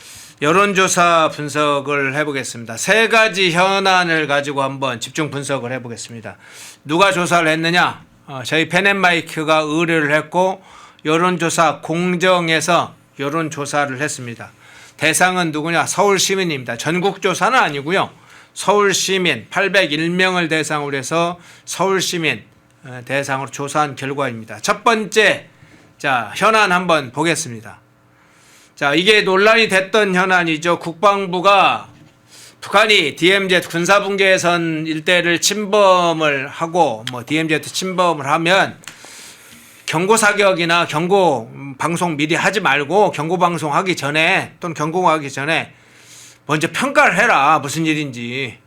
여론조사 분석을 해보겠습니다. 세 가지 현안을 가지고 한번 집중 분석을 해보겠습니다. 누가 조사를 했느냐? 저희 펜앤마이크가 의뢰를 했고 여론조사 공정에서 여론조사를 했습니다. 대상은 누구냐? 서울시민입니다. 전국조사는 아니고요. 서울시민 801명을 대상으로 해서 서울시민 대상으로 조사한 결과입니다. 첫 번째, 자, 현안 한번 보겠습니다. 자, 이게 논란이 됐던 현안이죠. 국방부가 북한이 DMZ 군사분계선 일대를 침범을 하고 뭐 DMZ 침범을 하면 경고 사격이나 경고 방송 미리 하지 말고 경고 방송 하기 전에 또는 경고하기 전에 먼저 평가를 해라. 무슨 일인지.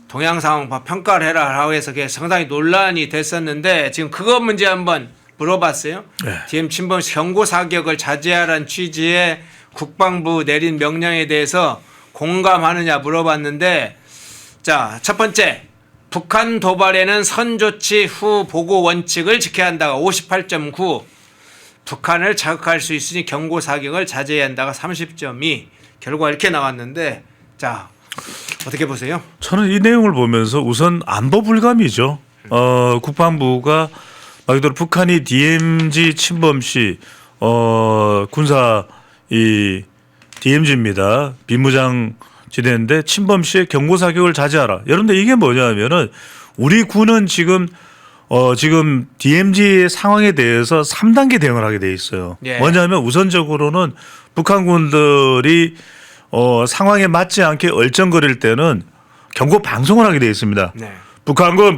동향 상황 평가를 해라. 해서 그게 상당히 논란이 됐었는데 지금 그거 문제 한번 물어봤어요. 네. DM 침범 경고 사격을 자제하라는 취지의 국방부 내린 명령에 대해서 공감하느냐 물어봤는데 자, 첫 번째. 북한 도발에는 선조치 후 보고 원칙을 지켜야 한다가 58.9 북한을 자극할 수 있으니 경고 사격을 자제해야 한다가 30.2 결과 이렇게 나왔는데 자 어떻게 보세요? 저는 이 내용을 보면서 우선 안보 불감이죠. 국방부가 말 그대로 북한이 DMZ 침범 시 군사 이 DMZ입니다. 비무장 지대인데 침범 시에 경고 사격을 자제하라. 여러분들 이게 뭐냐면은 우리 군은 지금 DMZ 상황에 대해서 3단계 대응을 하게 돼 있어요. 예. 뭐냐면 우선적으로는 북한군들이 상황에 맞지 않게 얼쩡거릴 때는 경고 방송을 하게 돼 있습니다. 네. 북한군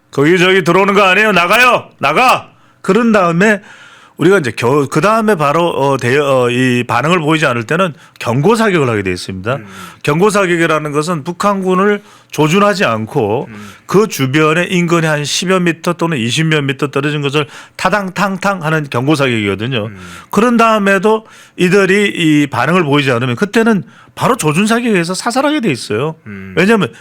거기 저기 들어오는 거 아니에요? 나가. 그런 다음에 우리가 이제 그 다음에 바로 이 반응을 보이지 않을 때는 경고 사격을 하게 돼 있습니다. 경고 사격이라는 것은 북한군을 조준하지 않고 그 주변에 인근에 한 10여 미터 또는 20몇 미터 떨어진 것을 타당탕탕 하는 경고 사격이거든요. 그런 다음에도 이들이 이 반응을 보이지 않으면 그때는 바로 조준 사격에서 사살하게 돼 있어요. 왜냐하면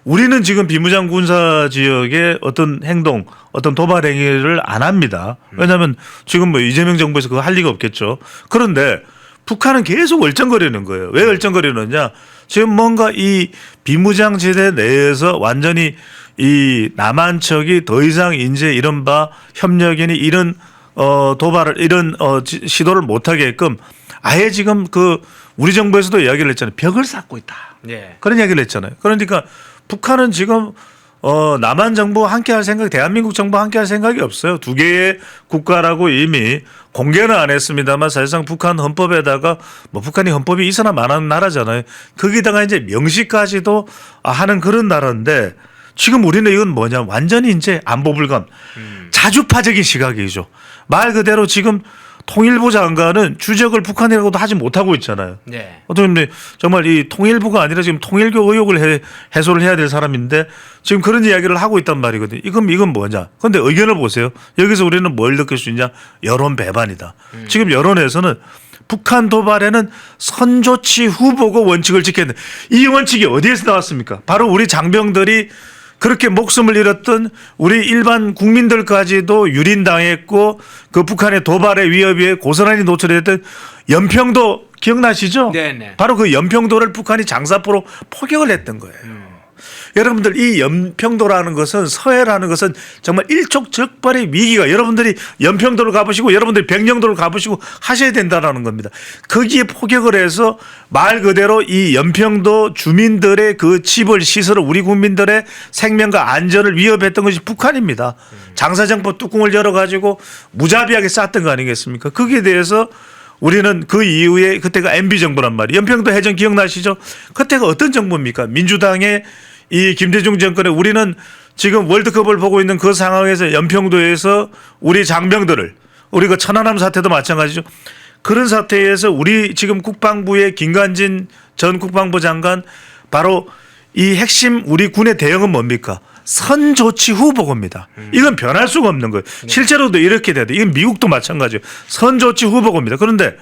우리는 지금 비무장 군사 지역의 어떤 행동, 어떤 도발 행위를 안 합니다. 왜냐하면 지금 뭐 이재명 정부에서 그거 할 리가 없겠죠. 그런데 북한은 계속 얼쩡거리는 거예요. 왜 얼쩡거리느냐? 지금 뭔가 이 비무장 지대 내에서 완전히 이 남한 척이 더 이상 이제 이른바 협력이니 이런 도발을 이런 시도를 못하게끔 아예 지금 그 우리 정부에서도 이야기를 했잖아요. 벽을 쌓고 있다. 예. 그런 이야기를 했잖아요. 그러니까 북한은 지금 남한 정부와 함께할 생각, 대한민국 정부와 함께할 생각이 없어요. 두 개의 국가라고 이미 공개는 안 했습니다만 사실상 북한 헌법에다가 뭐 북한이 헌법이 있으나 마나는 나라잖아요. 거기다가 이제 명시까지도 하는 그런 나라인데 지금 우리는 이건 뭐냐 완전히 이제 안보 불감, 자주파적인 시각이죠. 말 그대로 지금 통일부 장관은 주적을 북한이라고도 하지 못하고 있잖아요. 네. 어떻게 보면 정말 이 통일부가 아니라 지금 통일교 의혹을 해소를 해야 될 사람인데 지금 그런 이야기를 하고 있단 말이거든요. 이건 뭐냐. 그런데 의견을 보세요. 여기서 우리는 뭘 느낄 수 있냐. 여론 배반이다. 지금 여론에서는 북한 도발에는 선조치 후보고 원칙을 지켜야 된다. 이 원칙이 어디에서 나왔습니까? 바로 우리 장병들이 그렇게 목숨을 잃었던 우리 일반 국민들까지도 유린당했고 그 북한의 도발의 위협에 고스란히 노출됐던 연평도 기억나시죠? 네네. 바로 그 연평도를 북한이 장사포로 포격을 했던 거예요. 여러분들 이 연평도라는 것은 서해라는 것은 정말 일촉즉발의 위기가 여러분들이 연평도를 가보시고 여러분들이 백령도를 가보시고 하셔야 된다라는 겁니다. 거기에 포격을 해서 말 그대로 이 연평도 주민들의 그 집을 시설을 우리 국민들의 생명과 안전을 위협했던 것이 북한입니다. 장사정포 뚜껑을 열어가지고 무자비하게 쐈던 거 아니겠습니까? 거기에 대해서 우리는 그 이후에 그때가 MB 정부란 말이에요. 연평도 해전 기억나시죠? 그때가 어떤 정부입니까? 민주당의 이 김대중 정권에 우리는 지금 월드컵을 보고 있는 그 상황에서 연평도에서 우리 장병들을 우리 그 천안함 사태도 마찬가지죠. 그런 사태에서 우리 지금 국방부의 김관진 전 국방부 장관 바로 이 핵심 우리 군의 대응은 뭡니까? 선조치 후보고입니다. 이건 변할 수가 없는 거예요. 실제로도 이렇게 돼야 돼. 이건 미국도 마찬가지예요. 선조치 후보고입니다. 그런데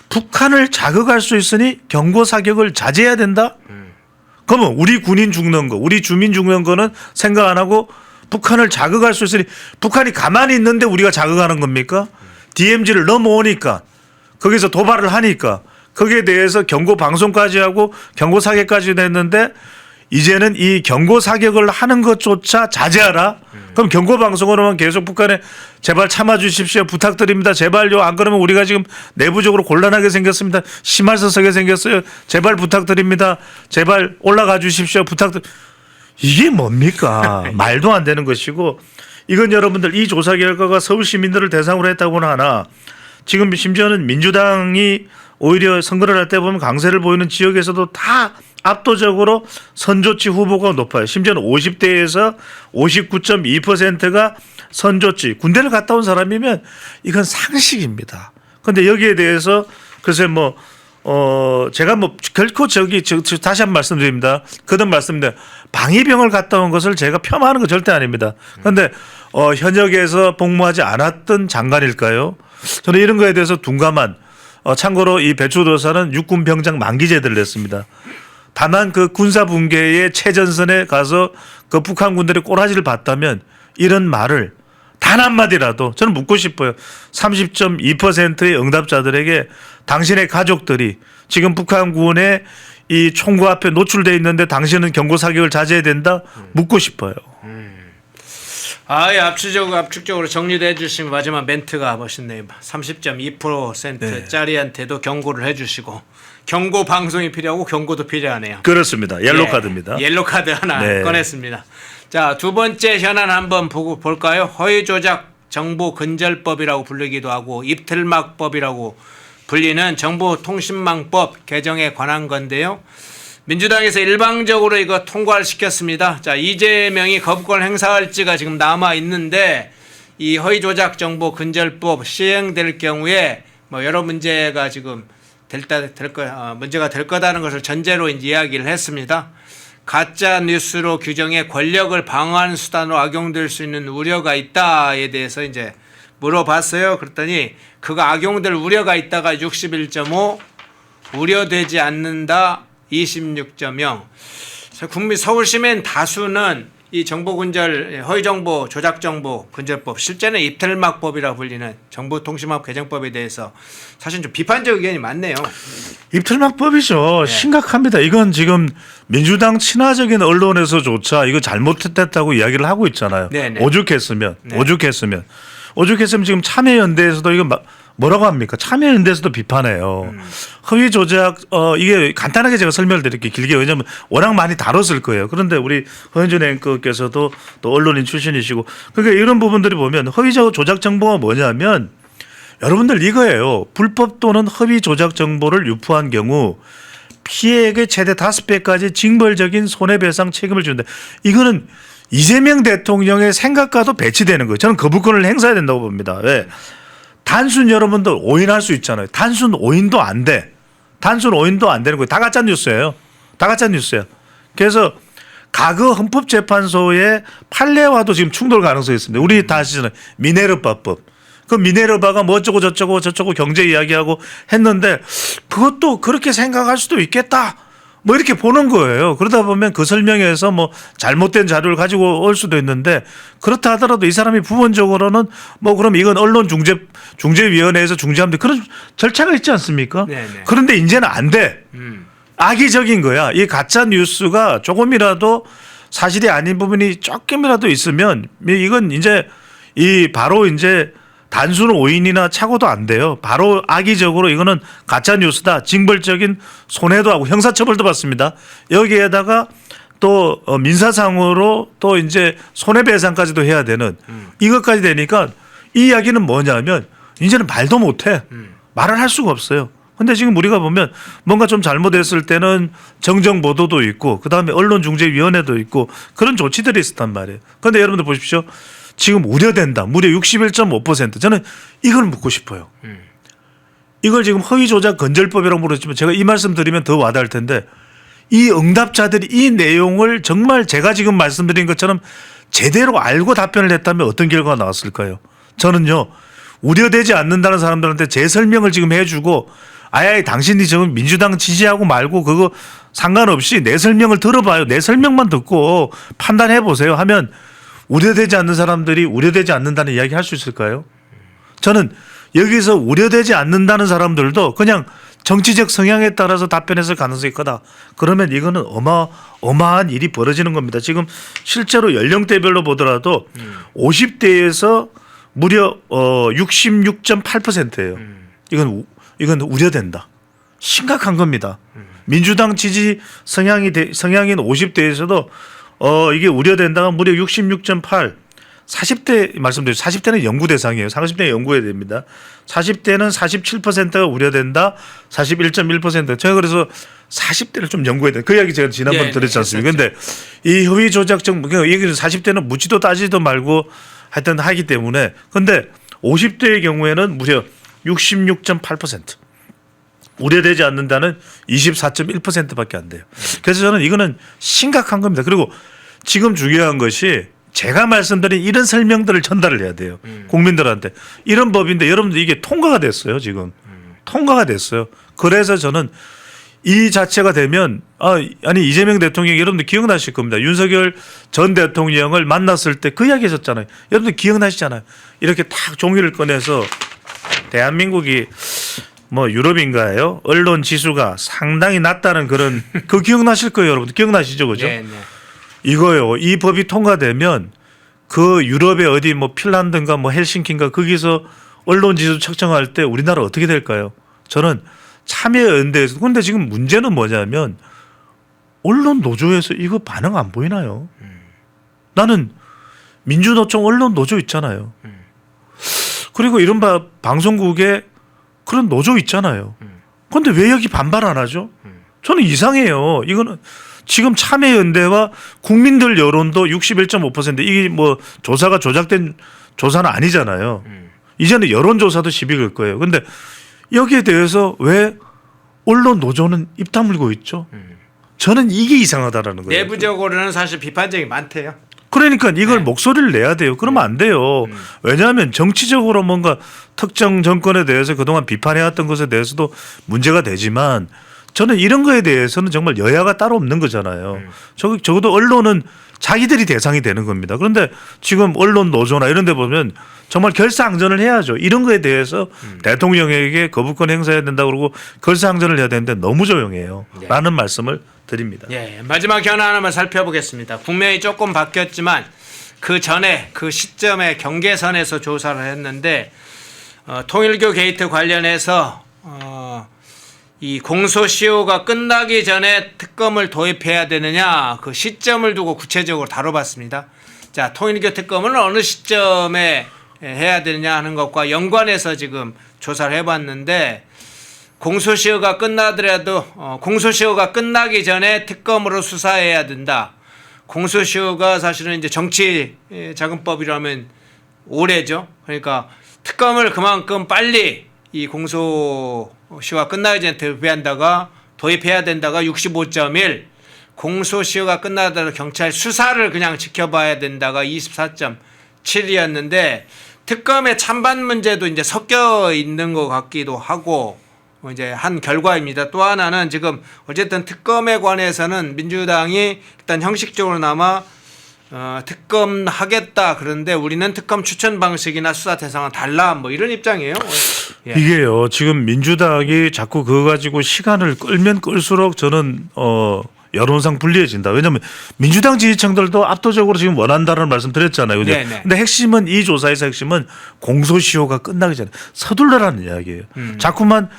북한을 자극할 수 있으니 경고 사격을 자제해야 된다? 그러면 우리 군인 죽는 거, 우리 주민 죽는 거는 생각 안 하고 북한을 자극할 수 있으니 북한이 가만히 있는데 우리가 자극하는 겁니까? DMZ를 넘어오니까 거기서 도발을 하니까 거기에 대해서 경고 방송까지 하고 경고 사격까지 냈는데 이제는 이 경고 사격을 하는 것조차 자제하라. 그럼 경고 방송으로만 계속 북한에 제발 참아 주십시오. 부탁드립니다. 제발요. 안 그러면 우리가 지금 내부적으로 곤란하게 생겼습니다. 심할서서게 생겼어요. 제발 부탁드립니다. 제발 올라가 주십시오. 이게 뭡니까? 말도 안 되는 것이고 이건 여러분들 이 조사 결과가 서울 시민들을 대상으로 했다고는 하나 지금 심지어는 민주당이 오히려 선거를 할 때 보면 강세를 보이는 지역에서도 다 압도적으로 선조치 후보가 높아요. 심지어는 50대에서 59.2%가 선조치. 군대를 갔다 온 사람이면 이건 상식입니다. 그런데 여기에 대해서 글쎄 제가 결코 다시 한번 말씀드립니다. 거듭 말씀드립니다. 방위병을 갔다 온 것을 제가 폄하하는 건 절대 아닙니다. 그런데 현역에서 복무하지 않았던 장관일까요? 저는 이런 거에 대해서 둔감한 참고로 이 배추도사는 육군 병장 만기 제대를 냈습니다. 다만 그 군사 붕괴의 최전선에 가서 그 북한 군들의 꼬라지를 봤다면 이런 말을 단 한마디라도 저는 묻고 싶어요. 30.2%의 응답자들에게 당신의 가족들이 지금 북한군의 이 총구 앞에 노출되어 있는데 당신은 경고 사격을 자제해야 된다? 묻고 싶어요. 예, 압축적으로 정리도 해주시면 마지막 멘트가 멋있네요. 30.2%짜리한테도 경고를 해주시고 경고 방송이 필요하고 경고도 필요하네요. 그렇습니다. 옐로 카드입니다. 옐로 카드 하나 꺼냈습니다. 자, 두 번째 현안 한번 볼까요? 허위 조작 정보 근절법이라고 부르기도 하고 입틀막법이라고 불리는 정보통신망법 개정에 관한 건데요. 민주당에서 일방적으로 이거 통과를 시켰습니다. 자, 이재명이 거부권 행사할지가 지금 남아 있는데 이 허위 조작 정보 근절법 시행될 경우에 여러 문제가 지금 문제가 될 거다는 것을 전제로 이제 이야기를 했습니다. 가짜 뉴스로 규정해 권력을 방어하는 수단으로 악용될 수 있는 우려가 있다에 대해서 이제 물어봤어요. 그랬더니 그거 악용될 우려가 있다가 61.5, 우려되지 않는다 26.0. 국민 서울 시민 다수는 이 정보근절 허위정보 조작정보 근절법 실제는 입틀막법이라 불리는 정보통신망 개정법에 대해서 사실 좀 비판적 의견이 많네요. 입틀막법이죠. 심각합니다. 이건 지금 민주당 친화적인 언론에서조차 이거 잘못했다고 이야기를 하고 있잖아요. 네네. 오죽했으면 지금 참여연대에서도 이거 뭐라고 합니까? 참여연대에서도 비판해요. 허위 조작 이게 간단하게 제가 설명을 드릴게요. 길게. 왜냐하면 워낙 많이 다뤘을 거예요. 그런데 우리 허현준 앵커께서도 또 언론인 출신이시고 그러니까 이런 부분들이 보면 허위 조작 정보가 뭐냐면 여러분들 이거예요. 불법 또는 허위 조작 정보를 유포한 경우 피해액의 최대 5배까지 징벌적인 손해배상 책임을 준다. 이거는 이재명 대통령의 생각과도 배치되는 거예요. 저는 거부권을 행사해야 된다고 봅니다. 왜? 단순 여러분들 오인할 수 있잖아요. 단순 오인도 안 돼. 단순 오인도 안 되는 거예요. 다 가짜 뉴스예요. 다 가짜 뉴스예요. 그래서 과거 헌법재판소의 판례와도 지금 충돌 가능성이 있습니다. 우리 다 아시잖아요. 미네르바법. 그 미네르바가 뭐 어쩌고 저쩌고 경제 이야기하고 했는데 그것도 그렇게 생각할 수도 있겠다. 뭐 이렇게 보는 거예요. 그러다 보면 그 설명에서 뭐 잘못된 자료를 가지고 올 수도 있는데 그렇다 하더라도 이 사람이 부분적으로는 뭐 그럼 이건 언론중재위원회에서 중재하면 돼. 그런 절차가 있지 않습니까? 네네. 그런데 이제는 안 돼. 악의적인 거야. 이 가짜 뉴스가 조금이라도 사실이 아닌 부분이 조금이라도 있으면 이건 이제 바로 이제 단순 오인이나 착오도 안 돼요. 바로 악의적으로 이거는 가짜 뉴스다. 징벌적인 손해도 하고 형사처벌도 받습니다. 여기에다가 또 민사상으로 또 이제 손해배상까지도 해야 되는 이것까지 되니까 이 이야기는 뭐냐면 이제는 말도 못해. 말을 할 수가 없어요. 근데 지금 우리가 보면 뭔가 좀 잘못했을 때는 정정보도도 있고 그다음에 언론중재위원회도 있고 그런 조치들이 있었단 말이에요. 그런데 여러분들 보십시오. 지금 우려된다. 무려 61.5%. 저는 이걸 묻고 싶어요. 이걸 지금 허위조작 건절법이라고 부르지만 제가 이 말씀 드리면 더 와닿을 텐데 이 응답자들이 이 내용을 정말 제가 지금 말씀드린 것처럼 제대로 알고 답변을 했다면 어떤 결과가 나왔을까요? 저는요. 우려되지 않는다는 사람들한테 제 설명을 지금 해주고 아예 당신이 지금 민주당 지지하고 말고 그거 상관없이 내 설명을 들어봐요. 내 설명만 듣고 판단해 보세요 하면 우려되지 않는 사람들이 우려되지 않는다는 이야기 할 수 있을까요? 저는 여기서 우려되지 않는다는 사람들도 그냥 정치적 성향에 따라서 답변했을 가능성이 크다. 그러면 이거는 어마어마한 일이 벌어지는 겁니다. 지금 실제로 연령대별로 보더라도 50대에서 무려 66.8%예요. 이건 우려된다. 심각한 겁니다. 민주당 지지 성향인 50대에서도 이게 우려된다가 무려 66.8. 40대 말씀드렸죠. 40대는 연구 대상이에요. 30대는 연구해야 됩니다. 40대는 47%가 우려된다. 41.1%. 제가 그래서 40대를 좀 연구해야 돼. 그 이야기 제가 지난번 들었지 않습니까? 그런데 이 허위 조작 정보, 얘기는 40대는 묻지도 따지도 말고 하여튼 하기 때문에. 그런데 50대의 경우에는 무려 66.8%. 우려되지 않는다는 24.1%밖에 안 돼요. 그래서 저는 이거는 심각한 겁니다. 그리고 지금 중요한 것이 제가 말씀드린 이런 설명들을 전달을 해야 돼요. 국민들한테. 이런 법인데 여러분들 이게 통과가 됐어요. 지금. 통과가 됐어요. 그래서 저는 이 자체가 되면 아니 이재명 대통령이 여러분들 기억나실 겁니다. 윤석열 전 대통령을 만났을 때 그 이야기 하셨잖아요. 여러분들 기억나시잖아요. 이렇게 탁 종이를 꺼내서 대한민국이 뭐 유럽인가요? 언론 지수가 상당히 낮다는 그런 그 기억나실 거예요, 여러분들. 기억나시죠, 그죠? 네, 네. 이거요. 이 법이 통과되면 그 유럽의 어디 뭐 핀란드인가 뭐 헬싱키인가 거기서 언론 지수 측정할 때 우리나라 어떻게 될까요? 저는 참여연대에서 근데 지금 문제는 뭐냐면 언론 노조에서 이거 반응 안 보이나요? 나는 민주노총 언론 노조 있잖아요. 그리고 이른바 방송국에 그런 노조 있잖아요. 그런데 왜 여기 반발 안 하죠? 저는 이상해요. 이거는 지금 참여연대와 국민들 여론도 61.5% 이게 뭐 조사가 조작된 조사는 아니잖아요. 이제는 여론조사도 시비 걸 거예요. 그런데 여기에 대해서 왜 언론 노조는 입 다물고 있죠? 저는 이게 이상하다라는 거예요. 내부적으로는 사실 비판적이 많대요. 그러니까 이걸 목소리를 내야 돼요. 그러면 안 돼요. 왜냐하면 정치적으로 뭔가 특정 정권에 대해서 그동안 비판해왔던 것에 대해서도 문제가 되지만 저는 이런 거에 대해서는 정말 여야가 따로 없는 거잖아요. 적어도 언론은 자기들이 대상이 되는 겁니다. 그런데 지금 언론 노조나 이런 데 보면 정말 결사항전을 해야죠. 이런 거에 대해서 대통령에게 거부권 행사해야 된다고 그러고 결사항전을 해야 되는데 너무 조용해요. 네. 라는 말씀을 드립니다. 예, 마지막 현안 하나만 살펴보겠습니다. 국면이 조금 바뀌었지만 그 전에 그 시점에 경계선에서 조사를 했는데 통일교 게이트 관련해서 이 공소시효가 끝나기 전에 특검을 도입해야 되느냐 그 시점을 두고 구체적으로 다뤄봤습니다. 자, 통일교 특검은 어느 시점에 해야 되느냐 하는 것과 연관해서 지금 조사를 해봤는데 공소시효가 끝나더라도 공소시효가 끝나기 전에 특검으로 수사해야 된다. 공소시효가 사실은 이제 정치자금법이라면 올해죠. 그러니까 특검을 그만큼 빨리 이 공소시효가 끝나기 전에 도입해야 된다가 65.1, 공소시효가 끝나더라도 경찰 수사를 그냥 지켜봐야 된다가 24.7이었는데 특검의 찬반 문제도 이제 섞여 있는 것 같기도 하고 이제 한 결과입니다. 또 하나는 지금 어쨌든 특검에 관해서는 민주당이 일단 형식적으로나마 특검 하겠다 그런데 우리는 특검 추천 방식이나 수사 대상은 달라 뭐 이런 입장이에요. 예. 이게요. 지금 민주당이 자꾸 그거 가지고 시간을 끌면 끌수록 저는 여론상 불리해진다. 왜냐하면 민주당 지지층들도 압도적으로 지금 원한다는 말씀 드렸잖아요. 그런데 핵심은 이 조사에서 핵심은 공소시효가 끝나기 전에 서둘러라는 이야기예요. 자꾸만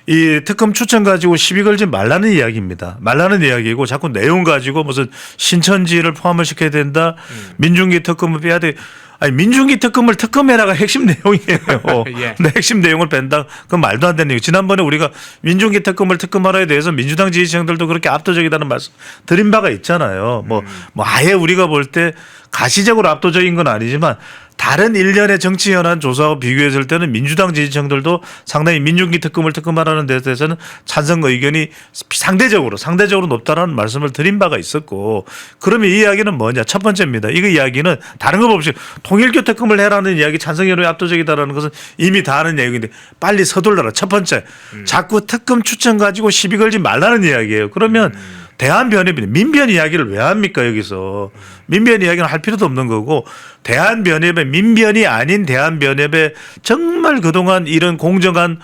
이 특검 추천 가지고 시비 걸지 말라는 이야기입니다. 말라는 이야기고 자꾸 내용 가지고 무슨 신천지를 포함을 시켜야 된다. 민중기 특검을 빼야 돼. 아니 민중기 특검을 특검해라가 핵심 내용이에요. 예. 근데 핵심 내용을 뺀다? 그건 말도 안 되는 얘기. 지난번에 우리가 민중기 특검을 특검하라에 대해서 민주당 지지층들도 그렇게 압도적이다는 말씀 드린 바가 있잖아요. 뭐 아예 우리가 볼 때 가시적으로 압도적인 건 아니지만 다른 일련의 정치 현안 조사와 비교했을 때는 민주당 지지층들도 상당히 민중기 특검을 특검하라는 데 대해서는 찬성 의견이 상대적으로 높다라는 말씀을 드린 바가 있었고 그러면 이 이야기는 뭐냐? 첫 번째입니다. 이거 이야기는 다른 거 없이 통일교 특검을 해라는 이야기 찬성 여론이 압도적이다라는 것은 이미 다 아는 얘기인데 빨리 서둘러라. 첫 번째 자꾸 특검 추천 가지고 시비 걸지 말라는 이야기예요. 그러면 대한변협이 민변 이야기를 왜 합니까 여기서. 민변 이야기는 할 필요도 없는 거고 대한변협의 민변이 아닌 대한변협의 정말 그동안 이런 공정한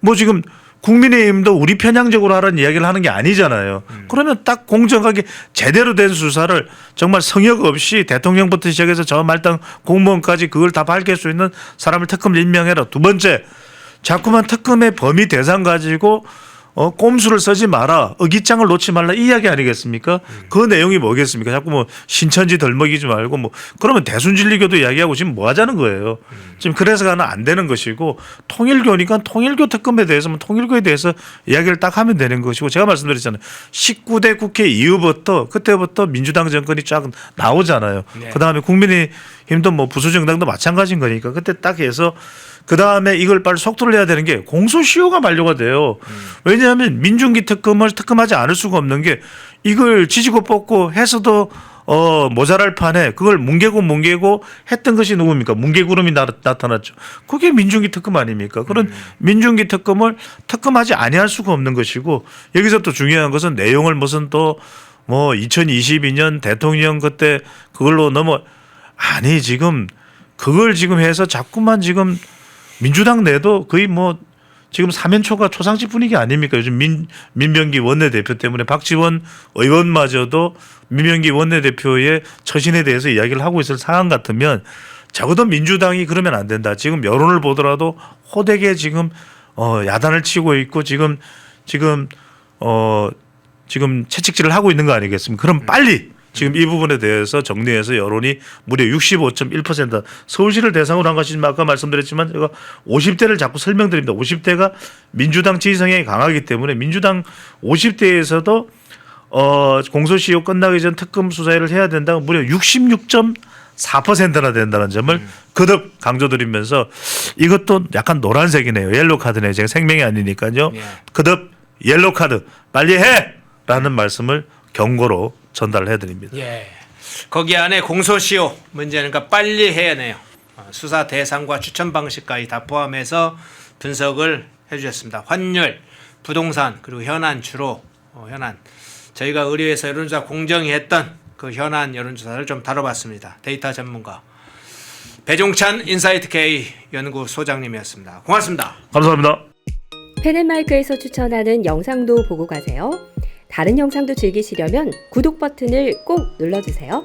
뭐 지금 국민의힘도 우리 편향적으로 하라는 이야기를 하는 게 아니잖아요. 그러면 딱 공정하게 제대로 된 수사를 정말 성역 없이 대통령부터 시작해서 저 말단 공무원까지 그걸 다 밝힐 수 있는 사람을 특검 임명해라. 두 번째 자꾸만 특검의 범위 대상 가지고 꼼수를 쓰지 마라. 어깃장을 놓지 말라. 이 이야기 아니겠습니까? 그 내용이 뭐겠습니까? 자꾸 뭐 신천지 덜먹이지 말고 뭐 그러면 대순진리교도 이야기하고 지금 뭐 하자는 거예요. 지금 그래서가는 안 되는 것이고 통일교니까 통일교 특검에 대해서는 통일교에 대해서 이야기를 딱 하면 되는 것이고 제가 말씀드렸잖아요. 19대 국회 이후부터 그때부터 민주당 정권이 쫙 나오잖아요. 네. 그다음에 국민의힘도 뭐 부수정당도 마찬가지인 거니까 그때 딱 해서 그다음에 이걸 빨리 속도를 내야 되는 게 공소시효가 만료가 돼요. 왜냐하면 민중기 특검을 특검하지 않을 수가 없는 게 이걸 지지고 뽑고 해서도 모자랄 판에 그걸 뭉개고 했던 것이 누굽니까? 뭉개구름이 나타났죠. 그게 민중기 특검 아닙니까? 그런 민중기 특검을 특검하지 아니할 수가 없는 것이고 여기서 또 중요한 것은 내용을 무슨 또 뭐 2022년 대통령 그때 그걸로 아니 지금 그걸 지금 해서 자꾸만 지금 민주당 내도 거의 뭐 지금 사면초가 초상집 분위기 아닙니까? 요즘 민병기 원내대표 때문에 박지원 의원마저도 민병기 원내대표의 처신에 대해서 이야기를 하고 있을 상황 같으면 적어도 민주당이 그러면 안 된다. 지금 여론을 보더라도 호되게 지금 야단을 치고 있고 지금 채찍질을 하고 있는 거 아니겠습니까? 그럼 빨리 지금 이 부분에 대해서 정리해서 여론이 무려 65.1% 서울시를 대상으로 한 것이 아까 말씀드렸지만 제가 50대를 자꾸 설명드립니다. 50대가 민주당 지지 성향이 강하기 때문에 민주당 50대에서도 공소시효 끝나기 전 특검 수사를 해야 된다고 무려 66.4%나 된다는 점을 거듭 강조드리면서 이것도 약간 노란색이네요. 옐로 카드네요. 제가 생명이 아니니까요. 거듭 옐로 카드 빨리 해라는 말씀을 경고로 전달을 해드립니다. 예. 거기 안에 공소시효 문제는 그러니까 빨리 해내요. 수사 대상과 추천 방식까지 다 포함해서 분석을 해주셨습니다. 환율 부동산 그리고 현안 주로 현안 저희가 의뢰해서 여론조사 공정위 했던 그 현안 여론조사를 좀 다뤄봤습니다. 데이터 전문가 배종찬 인사이트 K 연구소장님이었습니다. 고맙습니다. 감사합니다. 펜앤마이크에서 추천하는 영상도 보고 가세요. 다른 영상도 즐기시려면 구독 버튼을 꼭 눌러주세요.